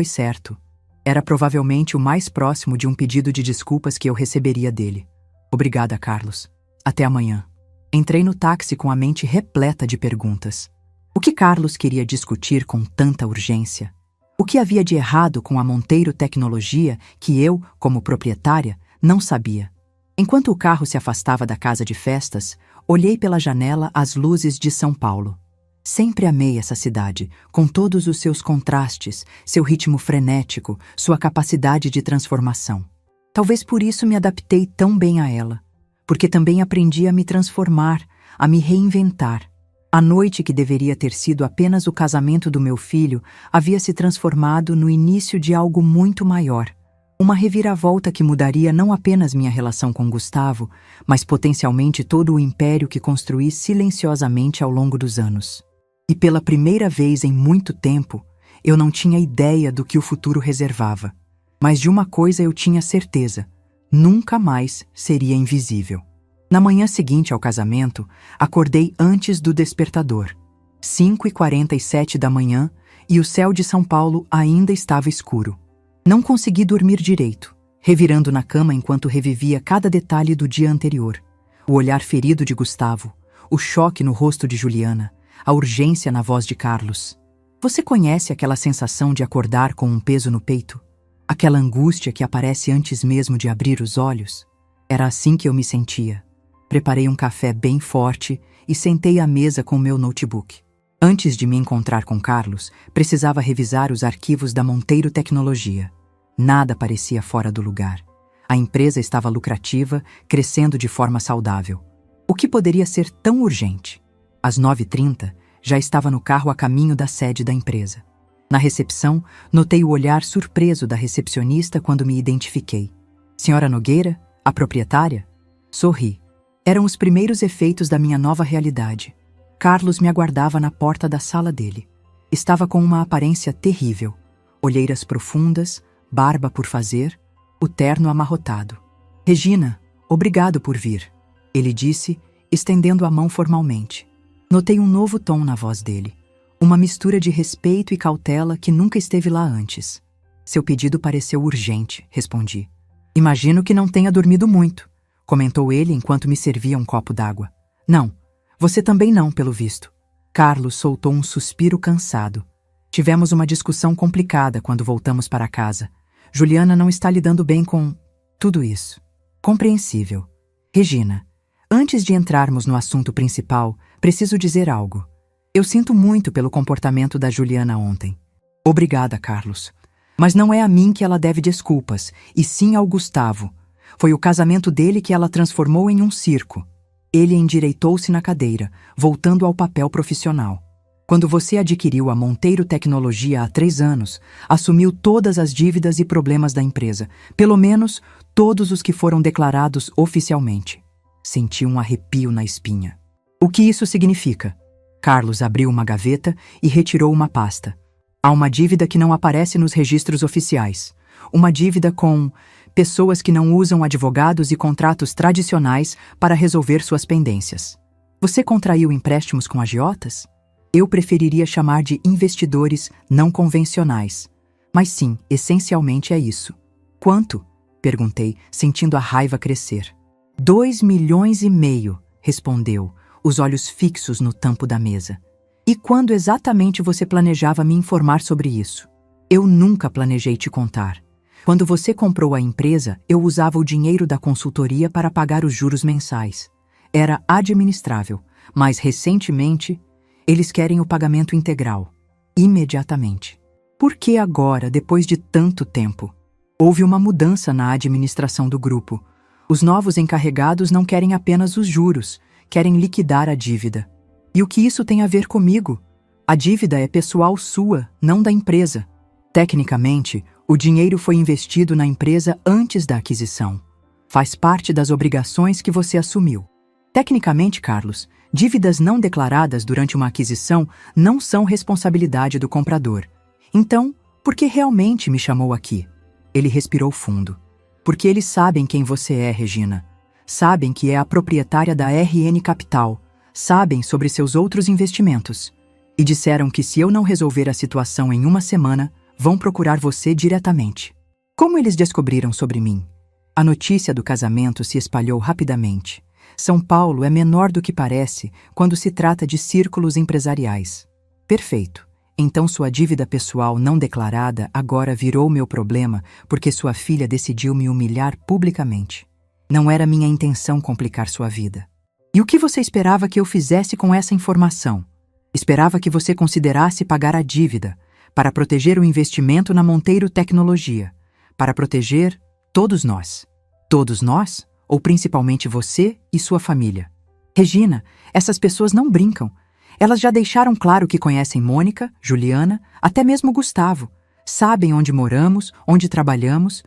certo. Era provavelmente o mais próximo de um pedido de desculpas que eu receberia dele. Obrigada, Carlos. Até amanhã. Entrei no táxi com a mente repleta de perguntas. O que Carlos queria discutir com tanta urgência? O que havia de errado com a Monteiro Tecnologia que eu, como proprietária, não sabia? Enquanto o carro se afastava da casa de festas, olhei pela janela as luzes de São Paulo. Sempre amei essa cidade, com todos os seus contrastes, seu ritmo frenético, sua capacidade de transformação. Talvez por isso me adaptei tão bem a ela, porque também aprendi a me transformar, a me reinventar. A noite que deveria ter sido apenas o casamento do meu filho havia se transformado no início de algo muito maior. Uma reviravolta que mudaria não apenas minha relação com Gustavo, mas potencialmente todo o império que construí silenciosamente ao longo dos anos. E pela primeira vez em muito tempo, eu não tinha ideia do que o futuro reservava. Mas de uma coisa eu tinha certeza: nunca mais seria invisível. Na manhã seguinte ao casamento, acordei antes do despertador. 5h47 da manhã, e o céu de São Paulo ainda estava escuro. Não consegui dormir direito, revirando na cama enquanto revivia cada detalhe do dia anterior. O olhar ferido de Gustavo, o choque no rosto de Juliana, a urgência na voz de Carlos. Você conhece aquela sensação de acordar com um peso no peito? Aquela angústia que aparece antes mesmo de abrir os olhos? Era assim que eu me sentia. Preparei um café bem forte e sentei à mesa com meu notebook. Antes de me encontrar com Carlos, precisava revisar os arquivos da Monteiro Tecnologia. Nada parecia fora do lugar. A empresa estava lucrativa, crescendo de forma saudável. O que poderia ser tão urgente? Às 9h30, já estava no carro a caminho da sede da empresa. Na recepção, notei o olhar surpreso da recepcionista quando me identifiquei. Senhora Nogueira, a proprietária? Sorri. Eram os primeiros efeitos da minha nova realidade. Carlos me aguardava na porta da sala dele. Estava com uma aparência terrível. Olheiras profundas, barba por fazer, o terno amarrotado. Regina, obrigado por vir, ele disse, estendendo a mão formalmente. Notei um novo tom na voz dele. Uma mistura de respeito e cautela que nunca esteve lá antes. Seu pedido pareceu urgente, respondi. Imagino que não tenha dormido muito, comentou ele enquanto me servia um copo d'água. Não, você também não, pelo visto. Carlos soltou um suspiro cansado. Tivemos uma discussão complicada quando voltamos para casa. Juliana não está lidando bem com tudo isso. Compreensível. Regina, antes de entrarmos no assunto principal, preciso dizer algo. Eu sinto muito pelo comportamento da Juliana ontem. Obrigada, Carlos. Mas não é a mim que ela deve desculpas, e sim ao Gustavo. Foi o casamento dele que ela transformou em um circo. Ele endireitou-se na cadeira, voltando ao papel profissional. Quando você adquiriu a Monteiro Tecnologia há 3 anos, assumiu todas as dívidas e problemas da empresa, pelo menos todos os que foram declarados oficialmente. Senti um arrepio na espinha. O que isso significa? Carlos abriu uma gaveta e retirou uma pasta. Há uma dívida que não aparece nos registros oficiais. Uma dívida com pessoas que não usam advogados e contratos tradicionais para resolver suas pendências. Você contraiu empréstimos com agiotas? Eu preferiria chamar de investidores não convencionais. Mas sim, essencialmente é isso. Quanto? Perguntei, sentindo a raiva crescer. 2,5 milhões, respondeu, os olhos fixos no tampo da mesa. E quando exatamente você planejava me informar sobre isso? Eu nunca planejei te contar. Quando você comprou a empresa, eu usava o dinheiro da consultoria para pagar os juros mensais. Era administrável, mas recentemente, eles querem o pagamento integral, imediatamente. Por que agora, depois de tanto tempo? Houve uma mudança na administração do grupo. Os novos encarregados não querem apenas os juros, querem liquidar a dívida. E o que isso tem a ver comigo? A dívida é pessoal sua, não da empresa. Tecnicamente, o dinheiro foi investido na empresa antes da aquisição. Faz parte das obrigações que você assumiu. Tecnicamente, Carlos, dívidas não declaradas durante uma aquisição não são responsabilidade do comprador. Então, por que realmente me chamou aqui? Ele respirou fundo. Porque eles sabem quem você é, Regina. Sabem que é a proprietária da RN Capital. Sabem sobre seus outros investimentos. E disseram que se eu não resolver a situação em uma semana, vão procurar você diretamente. Como eles descobriram sobre mim? A notícia do casamento se espalhou rapidamente. São Paulo é menor do que parece quando se trata de círculos empresariais. Perfeito. Então sua dívida pessoal não declarada agora virou meu problema porque sua filha decidiu me humilhar publicamente. Não era minha intenção complicar sua vida. E o que você esperava que eu fizesse com essa informação? Esperava que você considerasse pagar a dívida para proteger o investimento na Monteiro Tecnologia, para proteger todos nós. Todos nós? Ou principalmente você e sua família? Regina, essas pessoas não brincam. Elas já deixaram claro que conhecem Mônica, Juliana, até mesmo Gustavo. Sabem onde moramos, onde trabalhamos.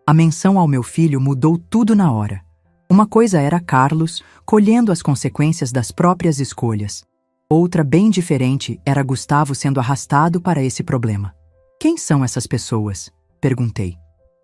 A menção ao meu filho mudou tudo na hora. Uma coisa era Carlos, colhendo as consequências das próprias escolhas. Outra, bem diferente, era Gustavo sendo arrastado para esse problema. Quem são essas pessoas? Perguntei.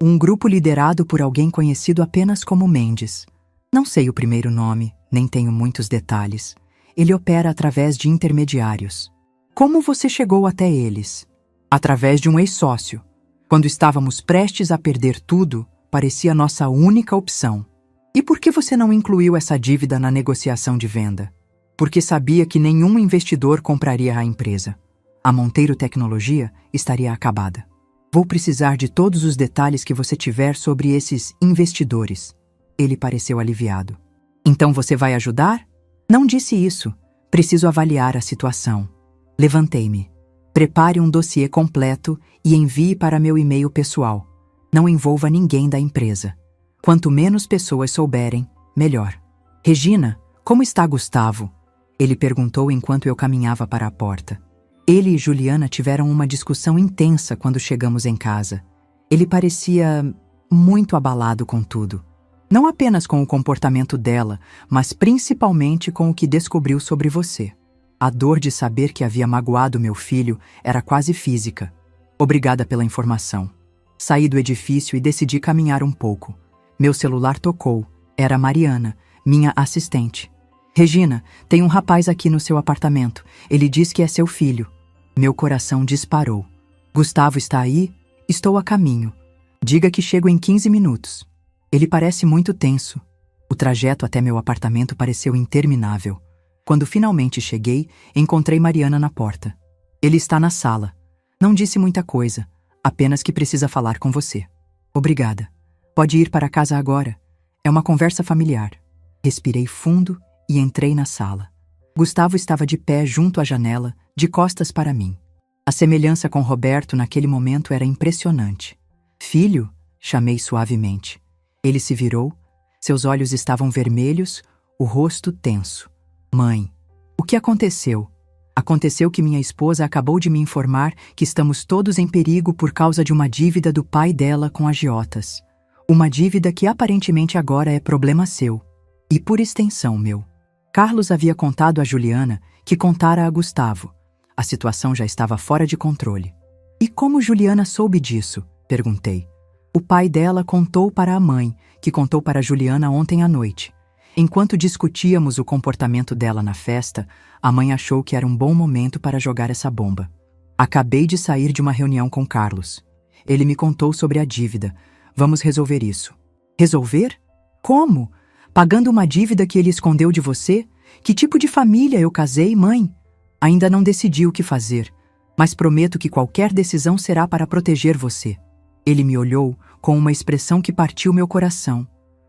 Um grupo liderado por alguém conhecido apenas como Mendes. Não sei o primeiro nome, nem tenho muitos detalhes. Ele opera através de intermediários. Como você chegou até eles? Através de um ex-sócio. Quando estávamos prestes a perder tudo, parecia nossa única opção. E por que você não incluiu essa dívida na negociação de venda? Porque sabia que nenhum investidor compraria a empresa. A Monteiro Tecnologia estaria acabada. Vou precisar de todos os detalhes que você tiver sobre esses investidores. Ele pareceu aliviado. Então você vai ajudar? Não disse isso. Preciso avaliar a situação. Levantei-me. Prepare um dossiê completo e envie para meu e-mail pessoal. Não envolva ninguém da empresa. Quanto menos pessoas souberem, melhor. Regina, como está Gustavo? Ele perguntou enquanto eu caminhava para a porta. Ele e Juliana tiveram uma discussão intensa quando chegamos em casa. Ele parecia muito abalado com tudo. Não apenas com o comportamento dela, mas principalmente com o que descobriu sobre você. A dor de saber que havia magoado meu filho era quase física. Obrigada pela informação. Saí do edifício e decidi caminhar um pouco. Meu celular tocou. Era Mariana, minha assistente. Regina, tem um rapaz aqui no seu apartamento. Ele diz que é seu filho. Meu coração disparou. Gustavo está aí? Estou a caminho. Diga que chego em 15 minutos. Ele parece muito tenso. O trajeto até meu apartamento pareceu interminável. Quando finalmente cheguei, encontrei Mariana na porta. Ele está na sala. Não disse muita coisa, apenas que precisa falar com você. Obrigada. Pode ir para casa agora. É uma conversa familiar. Respirei fundo e entrei na sala. Gustavo estava de pé junto à janela, de costas para mim. A semelhança com Roberto naquele momento era impressionante. Filho? Chamei suavemente. Ele se virou, seus olhos estavam vermelhos, o rosto tenso. Mãe, o que aconteceu? Aconteceu que minha esposa acabou de me informar que estamos todos em perigo por causa de uma dívida do pai dela com agiotas. Uma dívida que aparentemente agora é problema seu. E por extensão meu. Carlos havia contado a Juliana que contara a Gustavo. A situação já estava fora de controle. E como Juliana soube disso? Perguntei. O pai dela contou para a mãe, que contou para Juliana ontem à noite. Enquanto discutíamos o comportamento dela na festa, a mãe achou que era um bom momento para jogar essa bomba. Acabei de sair de uma reunião com Carlos. Ele me contou sobre a dívida. Vamos resolver isso. Resolver? Como? Pagando uma dívida que ele escondeu de você? Que tipo de família eu casei, mãe? Ainda não decidi o que fazer, mas prometo que qualquer decisão será para proteger você. Ele me olhou com uma expressão que partiu meu coração.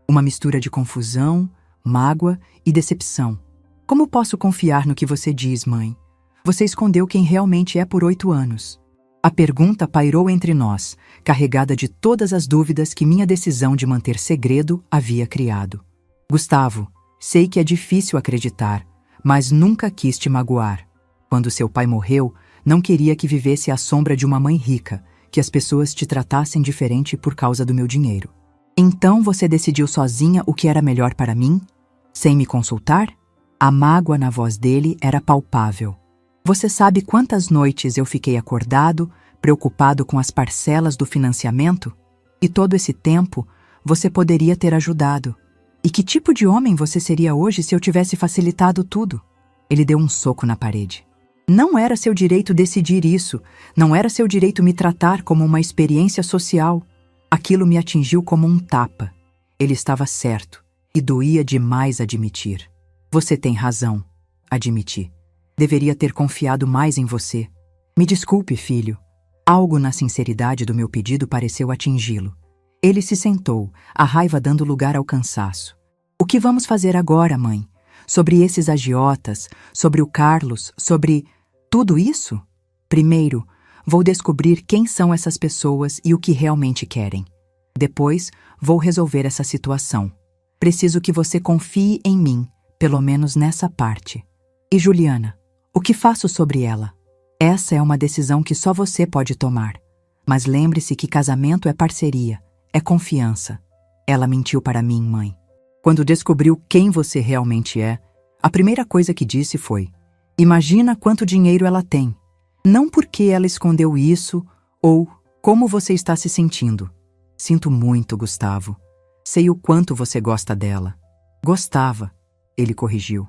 Uma mistura de confusão, mágoa e decepção. Como posso confiar no que você diz, mãe? Você escondeu quem realmente é por 8 anos. A pergunta pairou entre nós, carregada de todas as dúvidas que minha decisão de manter segredo havia criado. Gustavo, sei que é difícil acreditar, mas nunca quis te magoar. Quando seu pai morreu, não queria que vivesse à sombra de uma mãe rica, que as pessoas te tratassem diferente por causa do meu dinheiro. Então você decidiu sozinha o que era melhor para mim? Sem me consultar? A mágoa na voz dele era palpável. Você sabe quantas noites eu fiquei acordado, preocupado com as parcelas do financiamento? E todo esse tempo, você poderia ter ajudado. E que tipo de homem você seria hoje se eu tivesse facilitado tudo? Ele deu um soco na parede. Não era seu direito decidir isso. Não era seu direito me tratar como uma experiência social. Aquilo me atingiu como um tapa. Ele estava certo, e doía demais admitir. Você tem razão, admiti. Deveria ter confiado mais em você. Me desculpe, filho. Algo na sinceridade do meu pedido pareceu atingi-lo. Ele se sentou, a raiva dando lugar ao cansaço. O que vamos fazer agora, mãe? Sobre esses agiotas, sobre o Carlos, sobre tudo isso? Primeiro, vou descobrir quem são essas pessoas e o que realmente querem. Depois, vou resolver essa situação. Preciso que você confie em mim, pelo menos nessa parte. E Juliana, o que faço sobre ela? Essa é uma decisão que só você pode tomar. Mas lembre-se que casamento é parceria, é confiança. Ela mentiu para mim, mãe. Quando descobriu quem você realmente é, a primeira coisa que disse foi: imagina quanto dinheiro ela tem. Não porque ela escondeu isso ou como você está se sentindo. Sinto muito, Gustavo. Sei o quanto você gosta dela. Gostava, ele corrigiu.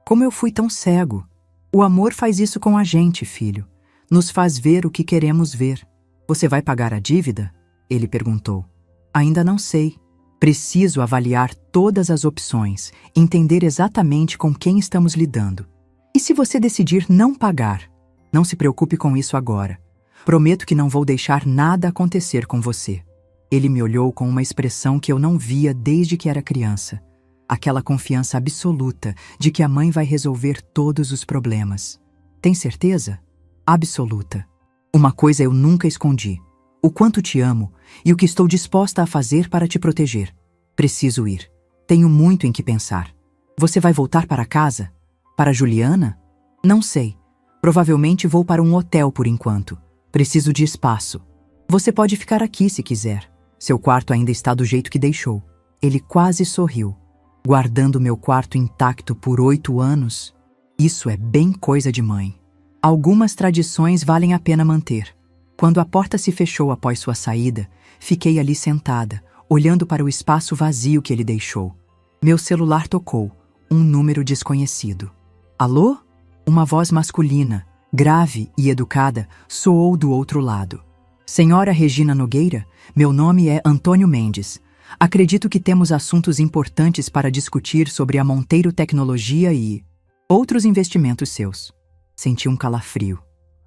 Como eu fui tão cego. O amor faz isso com a gente, filho. Nos faz ver o que queremos ver. Você vai pagar a dívida? Ele perguntou. Ainda não sei. Preciso avaliar todas as opções, entender exatamente com quem estamos lidando. E se você decidir não pagar? Não se preocupe com isso agora. Prometo que não vou deixar nada acontecer com você. Ele me olhou com uma expressão que eu não via desde que era criança. Aquela confiança absoluta de que a mãe vai resolver todos os problemas. Tem certeza? Absoluta. Uma coisa eu nunca escondi. O quanto te amo e o que estou disposta a fazer para te proteger. Preciso ir. Tenho muito em que pensar. Você vai voltar para casa? Para Juliana? Não sei. Provavelmente vou para um hotel por enquanto. Preciso de espaço. Você pode ficar aqui se quiser. Seu quarto ainda está do jeito que deixou. Ele quase sorriu. Guardando meu quarto intacto por 8 anos? Isso é bem coisa de mãe. Algumas tradições valem a pena manter. Quando a porta se fechou após sua saída, fiquei ali sentada, olhando para o espaço vazio que ele deixou. Meu celular tocou, um número desconhecido. Alô? Uma voz masculina, grave e educada, soou do outro lado. Senhora Regina Nogueira, meu nome é Antônio Mendes. Acredito que temos assuntos importantes para discutir sobre a Monteiro Tecnologia e outros investimentos seus. Senti um calafrio.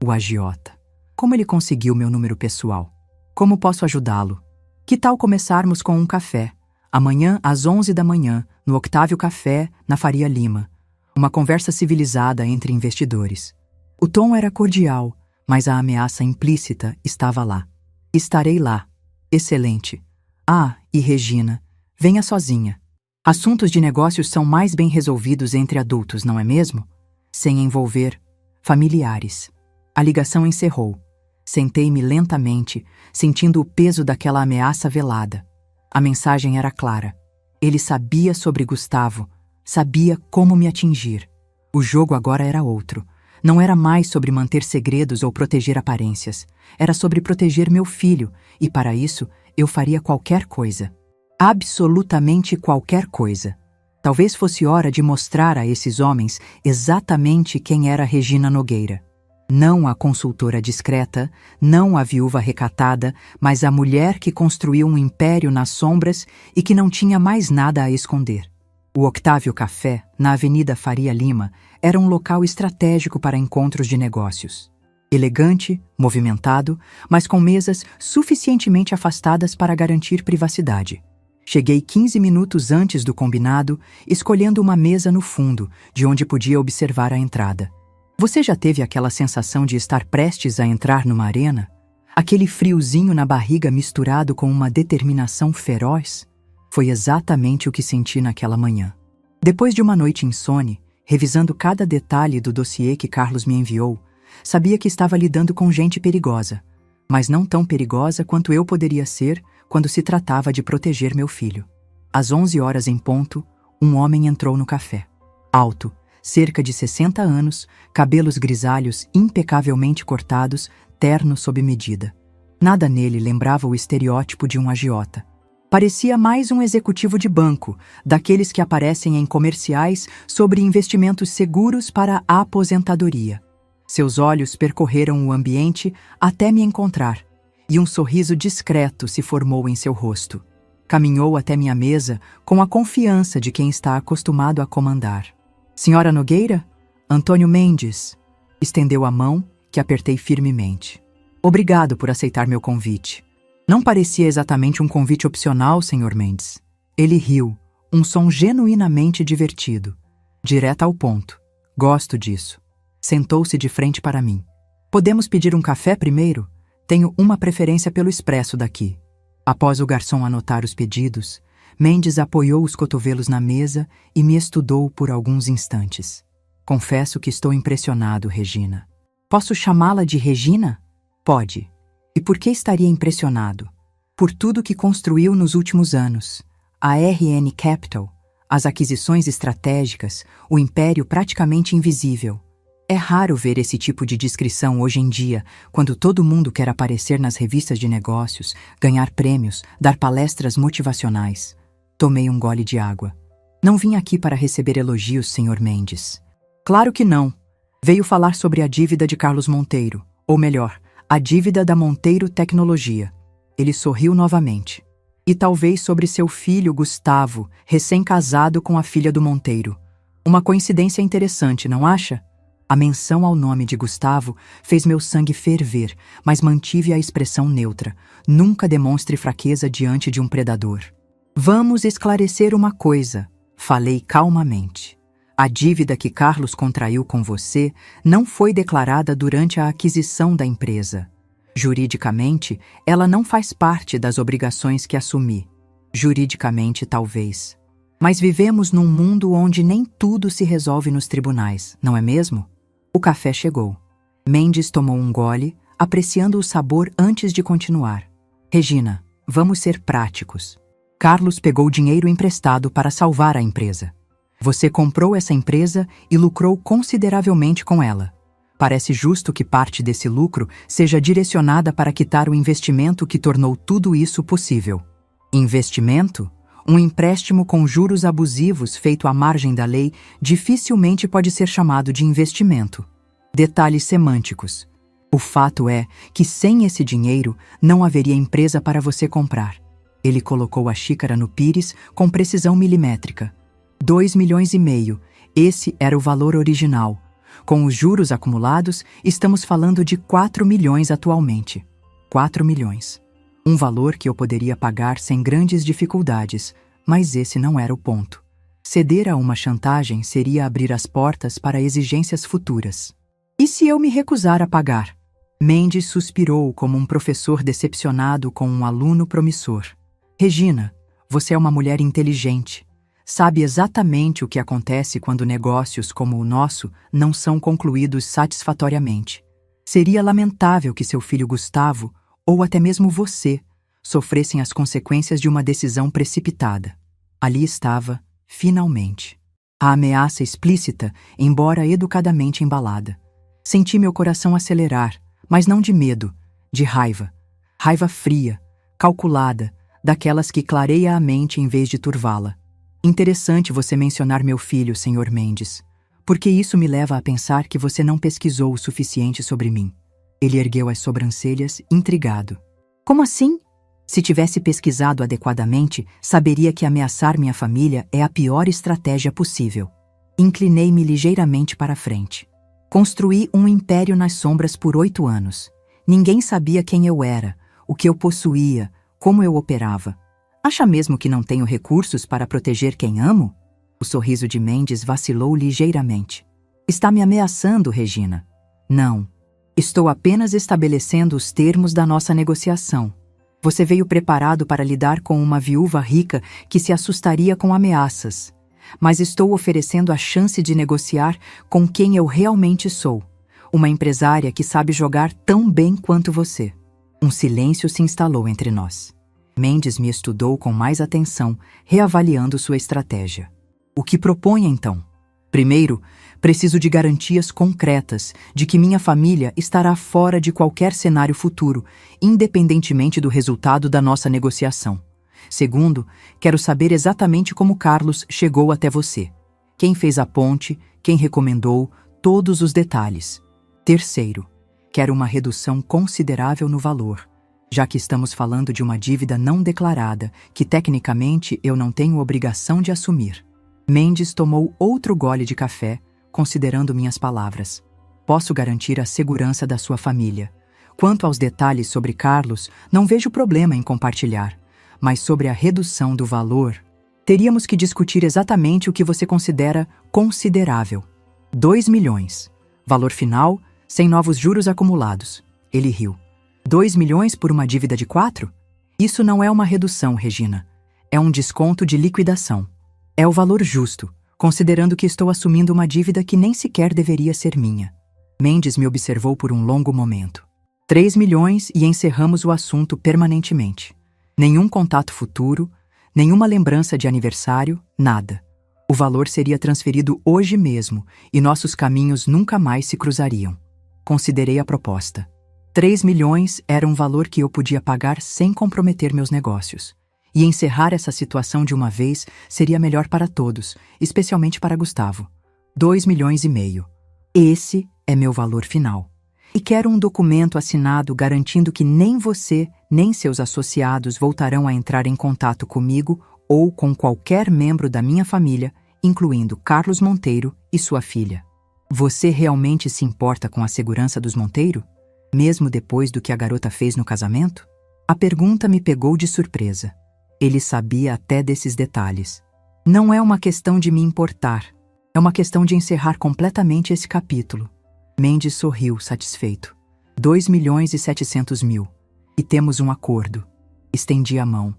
O agiota. Como ele conseguiu meu número pessoal? Como posso ajudá-lo? Que tal começarmos com um café? Amanhã, às 11 da manhã, no Octávio Café, na Faria Lima. Uma conversa civilizada entre investidores. O tom era cordial, mas a ameaça implícita estava lá. Estarei lá. Excelente. Ah, e Regina, venha sozinha. Assuntos de negócios são mais bem resolvidos entre adultos, não é mesmo? Sem envolver familiares. A ligação encerrou. Sentei-me lentamente, sentindo o peso daquela ameaça velada. A mensagem era clara. Ele sabia sobre Gustavo, sabia como me atingir. O jogo agora era outro. Não era mais sobre manter segredos ou proteger aparências. Era sobre proteger meu filho, e para isso eu faria qualquer coisa. Absolutamente qualquer coisa. Talvez fosse hora de mostrar a esses homens exatamente quem era Regina Nogueira. Não a consultora discreta, não a viúva recatada, mas a mulher que construiu um império nas sombras e que não tinha mais nada a esconder. O Octávio Café, na Avenida Faria Lima, era um local estratégico para encontros de negócios. Elegante, movimentado, mas com mesas suficientemente afastadas para garantir privacidade. Cheguei 15 minutos antes do combinado, escolhendo uma mesa no fundo, de onde podia observar a entrada. Você já teve aquela sensação de estar prestes a entrar numa arena? Aquele friozinho na barriga misturado com uma determinação feroz? Foi exatamente o que senti naquela manhã. Depois de uma noite insone, revisando cada detalhe do dossiê que Carlos me enviou, sabia que estava lidando com gente perigosa, mas não tão perigosa quanto eu poderia ser quando se tratava de proteger meu filho. Às 11 horas em ponto, um homem entrou no café. Alto, cerca de 60 anos, cabelos grisalhos impecavelmente cortados, terno sob medida. Nada nele lembrava o estereótipo de um agiota. Parecia mais um executivo de banco, daqueles que aparecem em comerciais sobre investimentos seguros para a aposentadoria. Seus olhos percorreram o ambiente até me encontrar, e um sorriso discreto se formou em seu rosto. Caminhou até minha mesa com a confiança de quem está acostumado a comandar. Senhora Nogueira? Antônio Mendes. Estendeu a mão, que apertei firmemente. Obrigado por aceitar meu convite. Não parecia exatamente um convite opcional, Sr. Mendes. Ele riu, um som genuinamente divertido. Direto ao ponto. Gosto disso. Sentou-se de frente para mim. Podemos pedir um café primeiro? Tenho uma preferência pelo expresso daqui. Após o garçom anotar os pedidos, Mendes apoiou os cotovelos na mesa e me estudou por alguns instantes. Confesso que estou impressionado, Regina. Posso chamá-la de Regina? Pode. E por que estaria impressionado? Por tudo que construiu nos últimos anos. A RN Capital, as aquisições estratégicas, o império praticamente invisível. É raro ver esse tipo de descrição hoje em dia, quando todo mundo quer aparecer nas revistas de negócios, ganhar prêmios, dar palestras motivacionais. Tomei um gole de água. Não vim aqui para receber elogios, Sr. Mendes. Claro que não. Veio falar sobre a dívida de Carlos Monteiro, ou melhor, a dívida da Monteiro Tecnologia. Ele sorriu novamente. E talvez sobre seu filho Gustavo, recém-casado com a filha do Monteiro. Uma coincidência interessante, não acha? A menção ao nome de Gustavo fez meu sangue ferver, mas mantive a expressão neutra. Nunca demonstre fraqueza diante de um predador. Vamos esclarecer uma coisa, falei calmamente. A dívida que Carlos contraiu com você não foi declarada durante a aquisição da empresa. Juridicamente, ela não faz parte das obrigações que assumi. Juridicamente, talvez. Mas vivemos num mundo onde nem tudo se resolve nos tribunais, não é mesmo? O café chegou. Mendes tomou um gole, apreciando o sabor antes de continuar. Regina, vamos ser práticos. Carlos pegou dinheiro emprestado para salvar a empresa. Você comprou essa empresa e lucrou consideravelmente com ela. Parece justo que parte desse lucro seja direcionada para quitar o investimento que tornou tudo isso possível. Investimento? Um empréstimo com juros abusivos feito à margem da lei dificilmente pode ser chamado de investimento. Detalhes semânticos. O fato é que sem esse dinheiro não haveria empresa para você comprar. Ele colocou a xícara no pires com precisão milimétrica. 2,5 milhões. Esse era o valor original. Com os juros acumulados, estamos falando de 4 milhões atualmente. 4 milhões. Um valor que eu poderia pagar sem grandes dificuldades, mas esse não era o ponto. Ceder a uma chantagem seria abrir as portas para exigências futuras. E se eu me recusar a pagar? Mendes suspirou como um professor decepcionado com um aluno promissor. Regina, você é uma mulher inteligente. Sabe exatamente o que acontece quando negócios como o nosso não são concluídos satisfatoriamente. Seria lamentável que seu filho Gustavo, ou até mesmo você, sofressem as consequências de uma decisão precipitada. Ali estava, finalmente. A ameaça explícita, embora educadamente embalada. Senti meu coração acelerar, mas não de medo, de raiva. Raiva fria, calculada, daquelas que clareia a mente em vez de turvá-la. Interessante você mencionar meu filho, Sr. Mendes, porque isso me leva a pensar que você não pesquisou o suficiente sobre mim. Ele ergueu as sobrancelhas, intrigado. Como assim? Se tivesse pesquisado adequadamente, saberia que ameaçar minha família é a pior estratégia possível. Inclinei-me ligeiramente para a frente. Construí um império nas sombras por 8 anos. Ninguém sabia quem eu era, o que eu possuía, como eu operava. Acha mesmo que não tenho recursos para proteger quem amo? O sorriso de Mendes vacilou ligeiramente. Está me ameaçando, Regina? Não. Estou apenas estabelecendo os termos da nossa negociação. Você veio preparado para lidar com uma viúva rica que se assustaria com ameaças. Mas estou oferecendo a chance de negociar com quem eu realmente sou. Uma empresária que sabe jogar tão bem quanto você. Um silêncio se instalou entre nós. Mendes me estudou com mais atenção, reavaliando sua estratégia. O que propõe, então? Primeiro, Preciso de garantias concretas de que minha família estará fora de qualquer cenário futuro, independentemente do resultado da nossa negociação. Segundo, quero saber exatamente como Carlos chegou até você. Quem fez a ponte, quem recomendou, todos os detalhes. Terceiro, quero uma redução considerável no valor, já que estamos falando de uma dívida não declarada, que tecnicamente eu não tenho obrigação de assumir. Mendes tomou outro gole de café, considerando minhas palavras. Posso garantir a segurança da sua família. Quanto aos detalhes sobre Carlos, não vejo problema em compartilhar. Mas sobre a redução do valor, teríamos que discutir exatamente o que você considera considerável. 2 milhões. Valor final, sem novos juros acumulados. Ele riu. 2 milhões por uma dívida de 4? Isso não é uma redução, Regina. É um desconto de liquidação. É o valor justo, considerando que estou assumindo uma dívida que nem sequer deveria ser minha. Mendes me observou por um longo momento. 3 milhões e encerramos o assunto permanentemente. Nenhum contato futuro, nenhuma lembrança de aniversário, nada. O valor seria transferido hoje mesmo e nossos caminhos nunca mais se cruzariam. Considerei a proposta. 3 milhões era um valor que eu podia pagar sem comprometer meus negócios. E encerrar essa situação de uma vez seria melhor para todos, especialmente para Gustavo. 2 milhões e meio. Esse é meu valor final. E quero um documento assinado garantindo que nem você, nem seus associados voltarão a entrar em contato comigo ou com qualquer membro da minha família, incluindo Carlos Monteiro e sua filha. Você realmente se importa com a segurança dos Monteiro? Mesmo depois do que a garota fez no casamento? A pergunta me pegou de surpresa. Ele sabia até desses detalhes. Não é uma questão de me importar. É uma questão de encerrar completamente esse capítulo. Mendes sorriu, satisfeito. 2 milhões e 700 mil. E temos um acordo. Estendi a mão.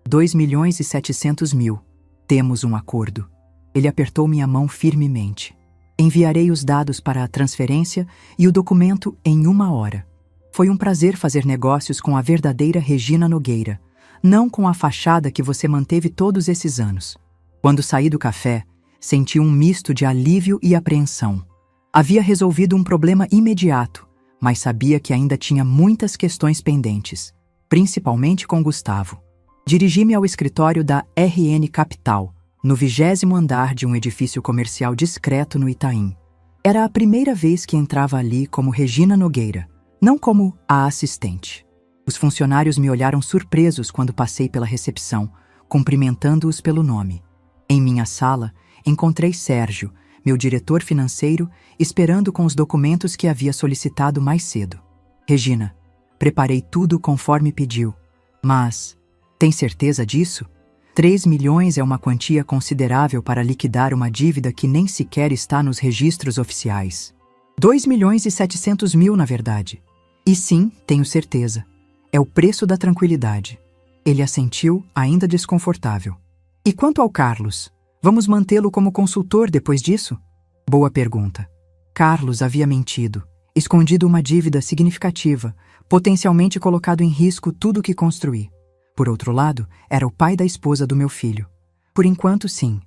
2 milhões e 700 mil. Temos um acordo. Ele apertou minha mão firmemente. Enviarei os dados para a transferência e o documento em 1 hora. Foi um prazer fazer negócios com a verdadeira Regina Nogueira, não com a fachada que você manteve todos esses anos. Quando saí do café, senti um misto de alívio e apreensão. Havia resolvido um problema imediato, mas sabia que ainda tinha muitas questões pendentes, principalmente com Gustavo. Dirigi-me ao escritório da RN Capital, no 20º andar de um edifício comercial discreto no Itaim. Era a primeira vez que entrava ali como Regina Nogueira, não como a assistente. Os funcionários me olharam surpresos quando passei pela recepção, cumprimentando-os pelo nome. Em minha sala, encontrei Sérgio, meu diretor financeiro, esperando com os documentos que havia solicitado mais cedo. Regina, preparei tudo conforme pediu. Mas, tem certeza disso? 3 milhões é uma quantia considerável para liquidar uma dívida que nem sequer está nos registros oficiais. 2 milhões e 700 mil, na verdade. E sim, tenho certeza. É o preço da tranquilidade. Ele assentiu, ainda desconfortável. E quanto ao Carlos? Vamos mantê-lo como consultor depois disso? Boa pergunta. Carlos havia mentido, escondido uma dívida significativa, potencialmente colocado em risco tudo o que construí. Por outro lado, era o pai da esposa do meu filho. Por enquanto, sim,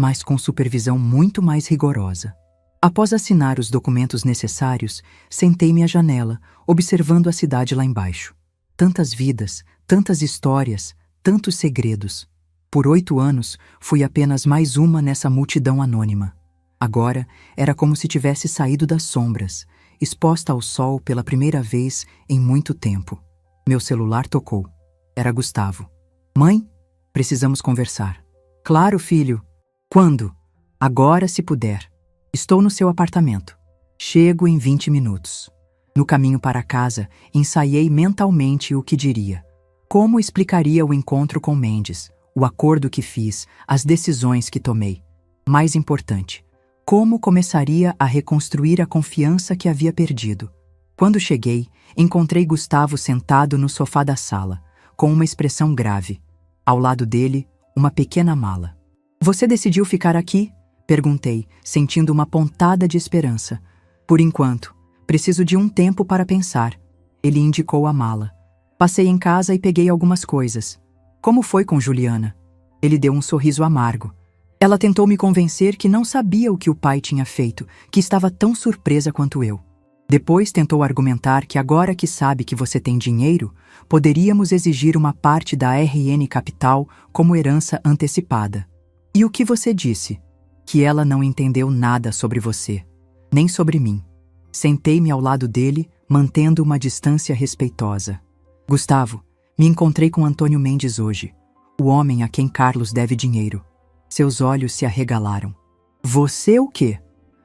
mas com supervisão muito mais rigorosa. Após assinar os documentos necessários, sentei-me à janela, observando a cidade lá embaixo. Tantas vidas, tantas histórias, tantos segredos. Por 8 anos, fui apenas mais uma nessa multidão anônima. Agora, era como se tivesse saído das sombras, exposta ao sol pela primeira vez em muito tempo. Meu celular tocou. Era Gustavo. Mãe, precisamos conversar. Claro, filho. Quando? Agora, se puder. Estou no seu apartamento. Chego em 20 minutos. No caminho para casa, ensaiei mentalmente o que diria. Como explicaria o encontro com Mendes, o acordo que fiz, as decisões que tomei. Mais importante, como começaria a reconstruir a confiança que havia perdido. Quando cheguei, encontrei Gustavo sentado no sofá da sala, com uma expressão grave. Ao lado dele, uma pequena mala. Você decidiu ficar aqui? Perguntei, sentindo uma pontada de esperança. Por enquanto, preciso de um tempo para pensar. Ele indicou a mala. Passei em casa e peguei algumas coisas. Como foi com Juliana? Ele deu um sorriso amargo. Ela tentou me convencer que não sabia o que o pai tinha feito, que estava tão surpresa quanto eu. Depois tentou argumentar que agora que sabe que você tem dinheiro, poderíamos exigir uma parte da RN Capital como herança antecipada. E o que você disse? Que ela não entendeu nada sobre você, nem sobre mim. Sentei-me ao lado dele, mantendo uma distância respeitosa. Gustavo, me encontrei com Antônio Mendes hoje, o homem a quem Carlos deve dinheiro. Seus olhos se arregalaram. Você o quê?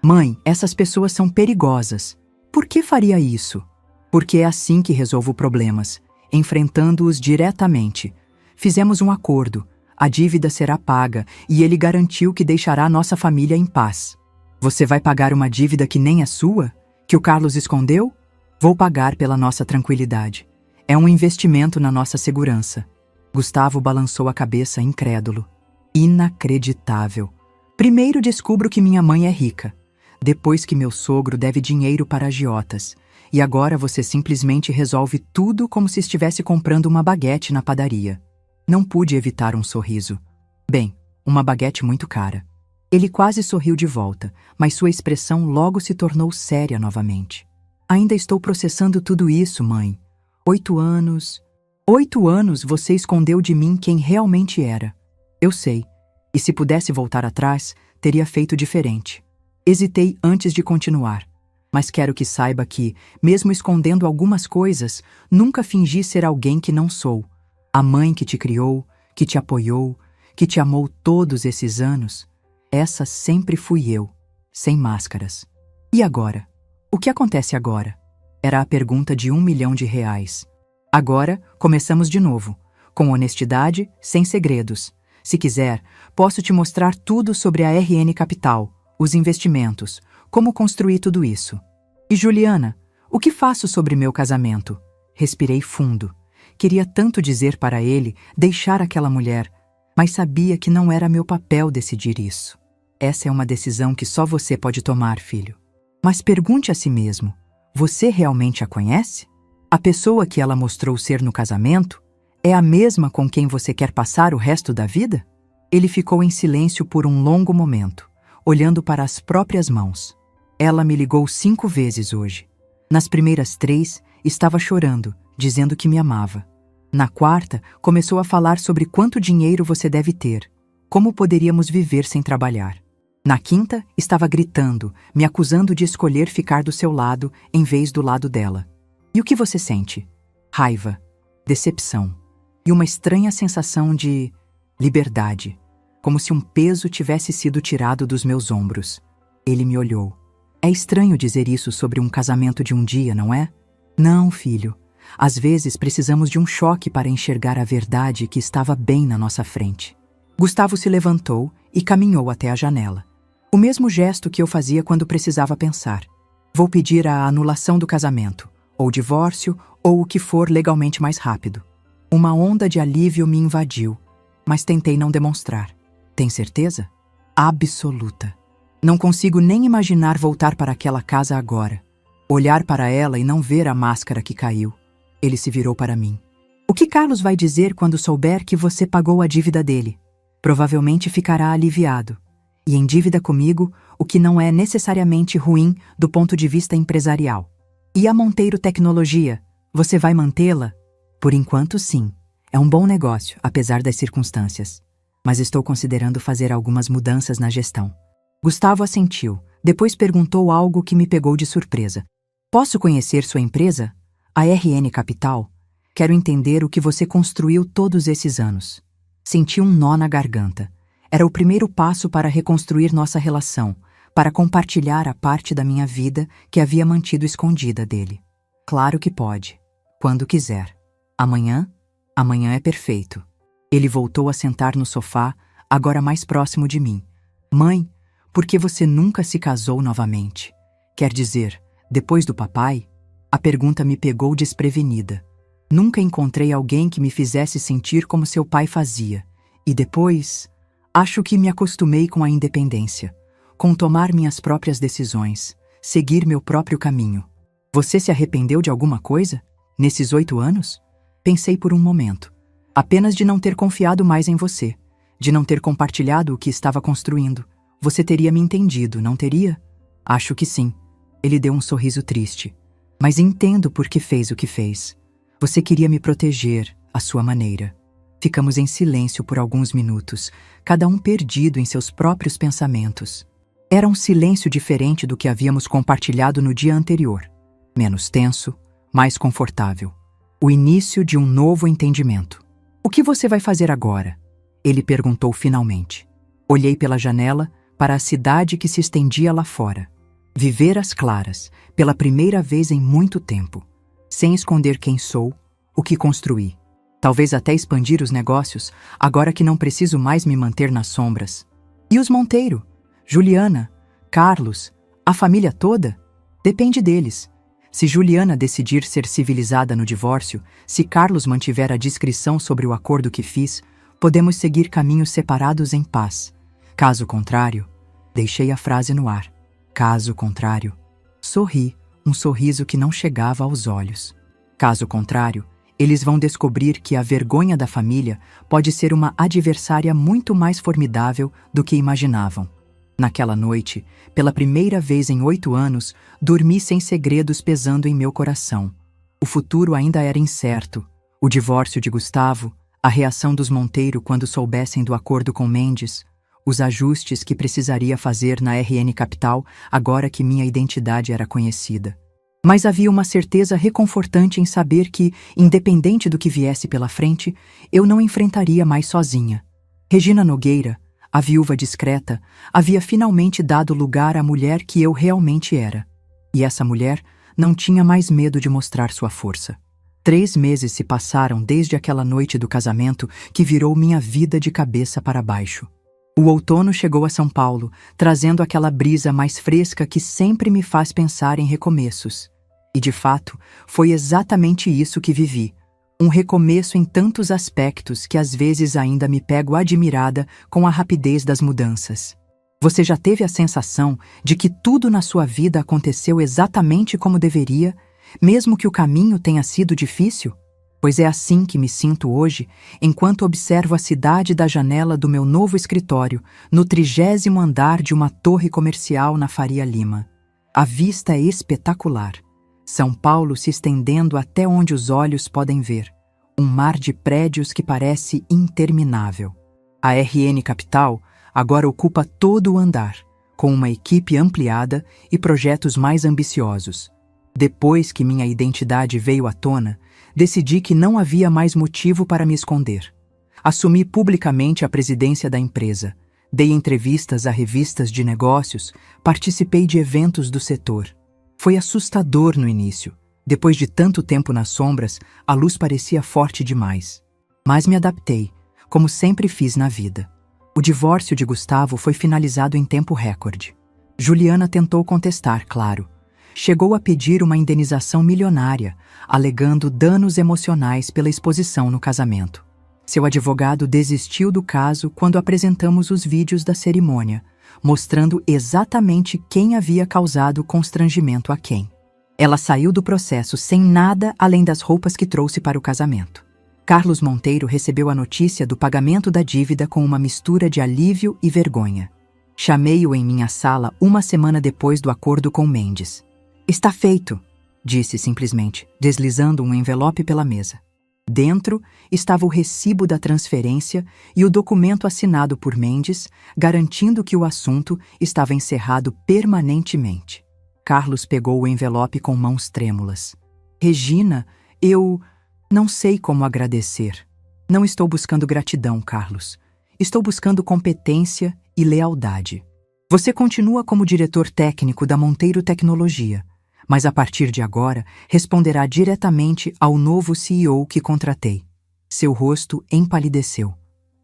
Mãe, essas pessoas são perigosas. Por que faria isso? Porque é assim que resolvo problemas, enfrentando-os diretamente. Fizemos um acordo, a dívida será paga e ele garantiu que deixará nossa família em paz. Você vai pagar uma dívida que nem é sua? Que o Carlos escondeu? Vou pagar pela nossa tranquilidade. É um investimento na nossa segurança. Gustavo balançou a cabeça incrédulo. Inacreditável. Primeiro descubro que minha mãe é rica. Depois que meu sogro deve dinheiro para agiotas. E agora você simplesmente resolve tudo como se estivesse comprando uma baguete na padaria. Não pude evitar um sorriso. Bem, uma baguete muito cara. Ele quase sorriu de volta, mas sua expressão logo se tornou séria novamente. Ainda estou processando tudo isso, mãe. 8 anos... 8 anos você escondeu de mim quem realmente era. Eu sei. E se pudesse voltar atrás, teria feito diferente. Hesitei antes de continuar, mas quero que saiba que, mesmo escondendo algumas coisas, nunca fingi ser alguém que não sou. A mãe que te criou, que te apoiou, que te amou todos esses anos, essa sempre fui eu, sem máscaras. E agora? O que acontece agora? Era a pergunta de R$1 milhão. Agora, começamos de novo, com honestidade, sem segredos. Se quiser, posso te mostrar tudo sobre a RN Capital, os investimentos, como construir tudo isso. E Juliana, o que faço sobre meu casamento? Respirei fundo. Queria tanto dizer para ele deixar aquela mulher, mas sabia que não era meu papel decidir isso. Essa é uma decisão que só você pode tomar, filho. Mas pergunte a si mesmo, você realmente a conhece? A pessoa que ela mostrou ser no casamento é a mesma com quem você quer passar o resto da vida? Ele ficou em silêncio por um longo momento, olhando para as próprias mãos. Ela me ligou 5 vezes hoje. Nas primeiras 3, estava chorando, dizendo que me amava. Na 4ª, começou a falar sobre quanto dinheiro você deve ter, como poderíamos viver sem trabalhar. Na 5ª, estava gritando, me acusando de escolher ficar do seu lado em vez do lado dela. E o que você sente? Raiva, decepção e uma estranha sensação de liberdade, como se um peso tivesse sido tirado dos meus ombros. Ele me olhou. É estranho dizer isso sobre um casamento de um dia, não é? Não, filho. Às vezes precisamos de um choque para enxergar a verdade que estava bem na nossa frente. Gustavo se levantou e caminhou até a janela. O mesmo gesto que eu fazia quando precisava pensar. Vou pedir a anulação do casamento, ou divórcio, ou o que for legalmente mais rápido. Uma onda de alívio me invadiu, mas tentei não demonstrar. Tem certeza? Absoluta. Não consigo nem imaginar voltar para aquela casa agora. Olhar para ela e não ver a máscara que caiu. Ele se virou para mim. O que Carlos vai dizer quando souber que você pagou a dívida dele? Provavelmente ficará aliviado. E em dívida comigo, o que não é necessariamente ruim do ponto de vista empresarial. E a Monteiro Tecnologia? Você vai mantê-la? Por enquanto, sim. É um bom negócio, apesar das circunstâncias. Mas estou considerando fazer algumas mudanças na gestão. Gustavo assentiu. Depois perguntou algo que me pegou de surpresa. Posso conhecer sua empresa? A RN Capital? Quero entender o que você construiu todos esses anos. Senti um nó na garganta. Era o primeiro passo para reconstruir nossa relação, para compartilhar a parte da minha vida que havia mantido escondida dele. Claro que pode. Quando quiser. Amanhã? Amanhã é perfeito. Ele voltou a sentar no sofá, agora mais próximo de mim. Mãe, por que você nunca se casou novamente? Quer dizer, depois do papai? A pergunta me pegou desprevenida. Nunca encontrei alguém que me fizesse sentir como seu pai fazia. E depois, acho que me acostumei com a independência, com tomar minhas próprias decisões, seguir meu próprio caminho. Você se arrependeu de alguma coisa? Nesses 8 anos? Pensei por um momento. Apenas de não ter confiado mais em você. de não ter compartilhado o que estava construindo. Você teria me entendido, não teria? Acho que sim. Ele deu um sorriso triste. Mas entendo por que fez o que fez. Você queria me proteger, à sua maneira. Ficamos em silêncio por alguns minutos, cada um perdido em seus próprios pensamentos. Era um silêncio diferente do que havíamos compartilhado no dia anterior. Menos tenso, mais confortável. O início de um novo entendimento. O que você vai fazer agora? Ele perguntou finalmente. Olhei pela janela para a cidade que se estendia lá fora. Viver às claras, pela primeira vez em muito tempo. Sem esconder quem sou, o que construí. Talvez até expandir os negócios, agora que não preciso mais me manter nas sombras. E os Monteiro? Juliana? Carlos? A família toda? Depende deles. Se Juliana decidir ser civilizada no divórcio, se Carlos mantiver a discrição sobre o acordo que fiz, podemos seguir caminhos separados em paz. Caso contrário, deixei a frase no ar. Caso contrário, sorri, um sorriso que não chegava aos olhos. Caso contrário, eles vão descobrir que a vergonha da família pode ser uma adversária muito mais formidável do que imaginavam. Naquela noite, pela primeira vez em 8 anos, dormi sem segredos pesando em meu coração. O futuro ainda era incerto. O divórcio de Gustavo, a reação dos Monteiro quando soubessem do acordo com Mendes, os ajustes que precisaria fazer na RN Capital agora que minha identidade era conhecida. Mas havia uma certeza reconfortante em saber que, independente do que viesse pela frente, eu não enfrentaria mais sozinha. Regina Nogueira, a viúva discreta, havia finalmente dado lugar à mulher que eu realmente era. E essa mulher não tinha mais medo de mostrar sua força. 3 meses se passaram desde aquela noite do casamento que virou minha vida de cabeça para baixo. O outono chegou a São Paulo, trazendo aquela brisa mais fresca que sempre me faz pensar em recomeços. E, de fato, foi exatamente isso que vivi. Um recomeço em tantos aspectos que às vezes ainda me pego admirada com a rapidez das mudanças. Você já teve a sensação de que tudo na sua vida aconteceu exatamente como deveria, mesmo que o caminho tenha sido difícil? Pois é assim que me sinto hoje, enquanto observo a cidade da janela do meu novo escritório, no 30º andar de uma torre comercial na Faria Lima. A vista é espetacular. São Paulo se estendendo até onde os olhos podem ver. Um mar de prédios que parece interminável. A RN Capital agora ocupa todo o andar, com uma equipe ampliada e projetos mais ambiciosos. Depois que minha identidade veio à tona, decidi que não havia mais motivo para me esconder. Assumi publicamente a presidência da empresa, dei entrevistas a revistas de negócios, participei de eventos do setor. Foi assustador no início. Depois de tanto tempo nas sombras, a luz parecia forte demais. Mas me adaptei, como sempre fiz na vida. O divórcio de Gustavo foi finalizado em tempo recorde. Juliana tentou contestar, claro. Chegou a pedir uma indenização milionária, alegando danos emocionais pela exposição no casamento. Seu advogado desistiu do caso quando apresentamos os vídeos da cerimônia, mostrando exatamente quem havia causado constrangimento a quem. Ela saiu do processo sem nada além das roupas que trouxe para o casamento. Carlos Monteiro recebeu a notícia do pagamento da dívida com uma mistura de alívio e vergonha. Chamei-o em minha sala 1 semana depois do acordo com Mendes. "Está feito", disse simplesmente, deslizando um envelope pela mesa. Dentro estava o recibo da transferência e o documento assinado por Mendes, garantindo que o assunto estava encerrado permanentemente. Carlos pegou o envelope com mãos trêmulas. "Regina, eu não sei como agradecer. Não estou buscando gratidão, Carlos. Estou buscando competência e lealdade. Você continua como diretor técnico da Monteiro Tecnologia, mas a partir de agora responderá diretamente ao novo CEO que contratei." Seu rosto empalideceu.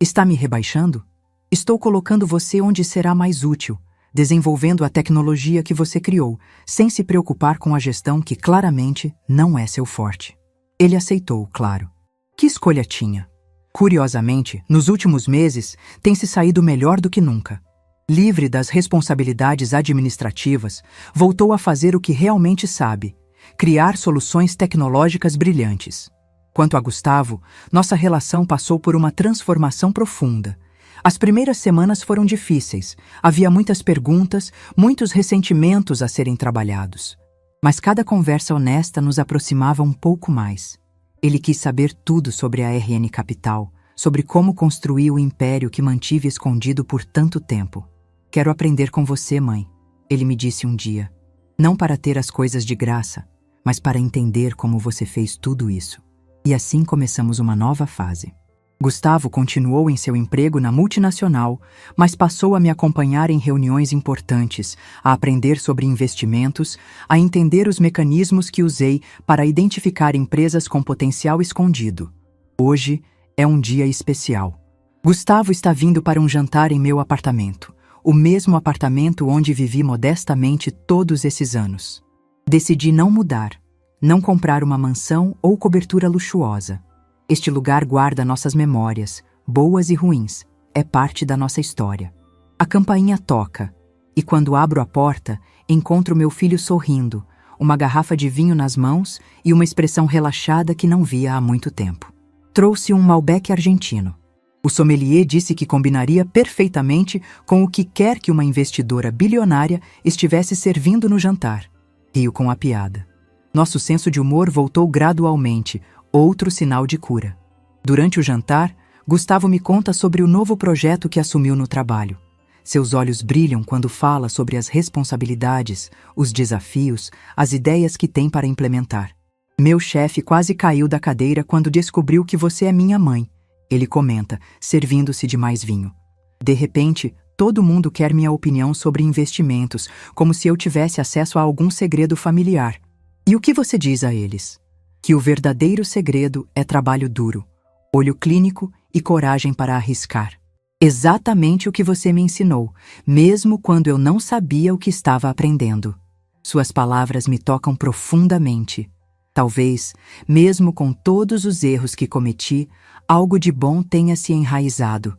"Está me rebaixando? Estou colocando você onde será mais útil, desenvolvendo a tecnologia que você criou, sem se preocupar com a gestão que claramente não é seu forte." Ele aceitou, claro. Que escolha tinha? Curiosamente, nos últimos meses, tem se saído melhor do que nunca. Livre das responsabilidades administrativas, voltou a fazer o que realmente sabe: criar soluções tecnológicas brilhantes. Quanto a Gustavo, nossa relação passou por uma transformação profunda. As primeiras semanas foram difíceis. Havia muitas perguntas, muitos ressentimentos a serem trabalhados. Mas cada conversa honesta nos aproximava um pouco mais. Ele quis saber tudo sobre a RN Capital, sobre como construir o império que mantive escondido por tanto tempo. Quero aprender com você, mãe, ele me disse um dia. Não para ter as coisas de graça, mas para entender como você fez tudo isso. E assim começamos uma nova fase. Gustavo continuou em seu emprego na multinacional, mas passou a me acompanhar em reuniões importantes, a aprender sobre investimentos, a entender os mecanismos que usei para identificar empresas com potencial escondido. Hoje é um dia especial. Gustavo está vindo para um jantar em meu apartamento, o mesmo apartamento onde vivi modestamente todos esses anos. Decidi não mudar, não comprar uma mansão ou cobertura luxuosa. Este lugar guarda nossas memórias, boas e ruins, é parte da nossa história. A campainha toca, e quando abro a porta, encontro meu filho sorrindo, uma garrafa de vinho nas mãos e uma expressão relaxada que não via há muito tempo. Trouxe um Malbec argentino. O sommelier disse que combinaria perfeitamente com o que quer que uma investidora bilionária estivesse servindo no jantar. Rio com a piada. Nosso senso de humor voltou gradualmente, outro sinal de cura. Durante o jantar, Gustavo me conta sobre o novo projeto que assumiu no trabalho. Seus olhos brilham quando fala sobre as responsabilidades, os desafios, as ideias que tem para implementar. Meu chefe quase caiu da cadeira quando descobriu que você é minha mãe, ele comenta, servindo-se de mais vinho. De repente, todo mundo quer minha opinião sobre investimentos, como se eu tivesse acesso a algum segredo familiar. E o que você diz a eles? Que o verdadeiro segredo é trabalho duro, olho clínico e coragem para arriscar. Exatamente o que você me ensinou, mesmo quando eu não sabia o que estava aprendendo. Suas palavras me tocam profundamente. Talvez, mesmo com todos os erros que cometi, algo de bom tenha se enraizado.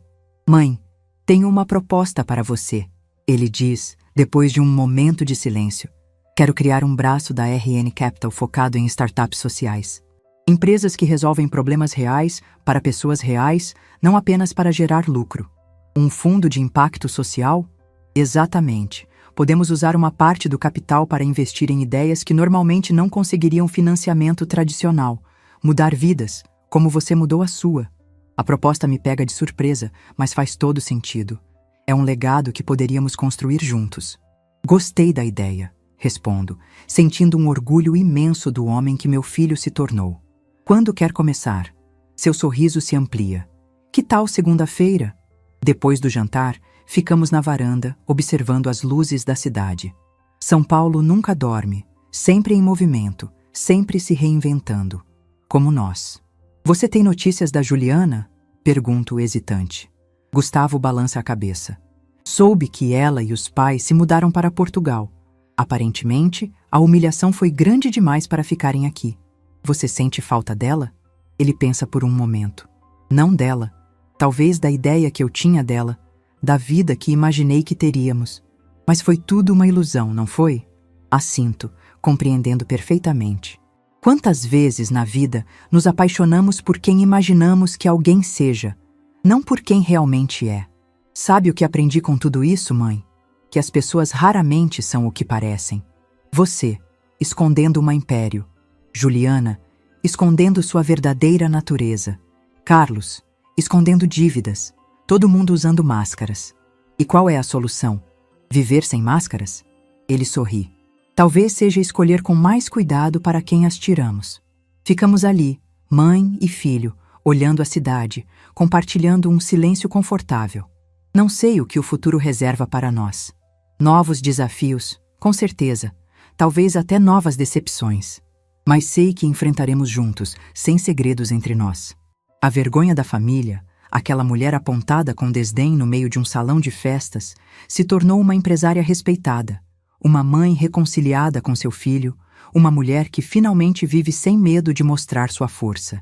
Mãe, tenho uma proposta para você, ele diz, depois de um momento de silêncio. Quero criar um braço da RN Capital focado em startups sociais. Empresas que resolvem problemas reais para pessoas reais, não apenas para gerar lucro. Um fundo de impacto social? Exatamente. Podemos usar uma parte do capital para investir em ideias que normalmente não conseguiriam financiamento tradicional. Mudar vidas, como você mudou a sua. A proposta me pega de surpresa, mas faz todo sentido. É um legado que poderíamos construir juntos. Gostei da ideia, respondo, sentindo um orgulho imenso do homem que meu filho se tornou. Quando quer começar? Seu sorriso se amplia. Que tal segunda-feira? Depois do jantar, ficamos na varanda, observando as luzes da cidade. São Paulo nunca dorme, sempre em movimento, sempre se reinventando. Como nós. Você tem notícias da Juliana? Pergunto hesitante. Gustavo balança a cabeça. Soube que ela e os pais se mudaram para Portugal. Aparentemente, a humilhação foi grande demais para ficarem aqui. Você sente falta dela? Ele pensa por um momento. Não dela. Talvez da ideia que eu tinha dela, da vida que imaginei que teríamos. Mas foi tudo uma ilusão, não foi? Assinto, compreendendo perfeitamente. Quantas vezes na vida nos apaixonamos por quem imaginamos que alguém seja, não por quem realmente é? Sabe o que aprendi com tudo isso, mãe? Que as pessoas raramente são o que parecem. Você, escondendo um império. Juliana, escondendo sua verdadeira natureza. Carlos, escondendo dívidas. Todo mundo usando máscaras. E qual é a solução? Viver sem máscaras? Ele sorri. Talvez seja escolher com mais cuidado para quem as tiramos. Ficamos ali, mãe e filho, olhando a cidade, compartilhando um silêncio confortável. Não sei o que o futuro reserva para nós. Novos desafios, com certeza. Talvez até novas decepções. Mas sei que enfrentaremos juntos, sem segredos entre nós. A vergonha da família, aquela mulher apontada com desdém no meio de um salão de festas, se tornou uma empresária respeitada, uma mãe reconciliada com seu filho, uma mulher que finalmente vive sem medo de mostrar sua força.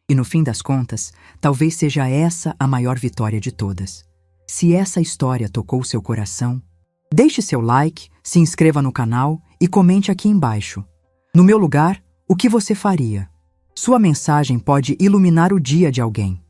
E no fim das contas, talvez seja essa a maior vitória de todas. Se essa história tocou seu coração, deixe seu like, se inscreva no canal e comente aqui embaixo. No meu lugar, o que você faria? Sua mensagem pode iluminar o dia de alguém.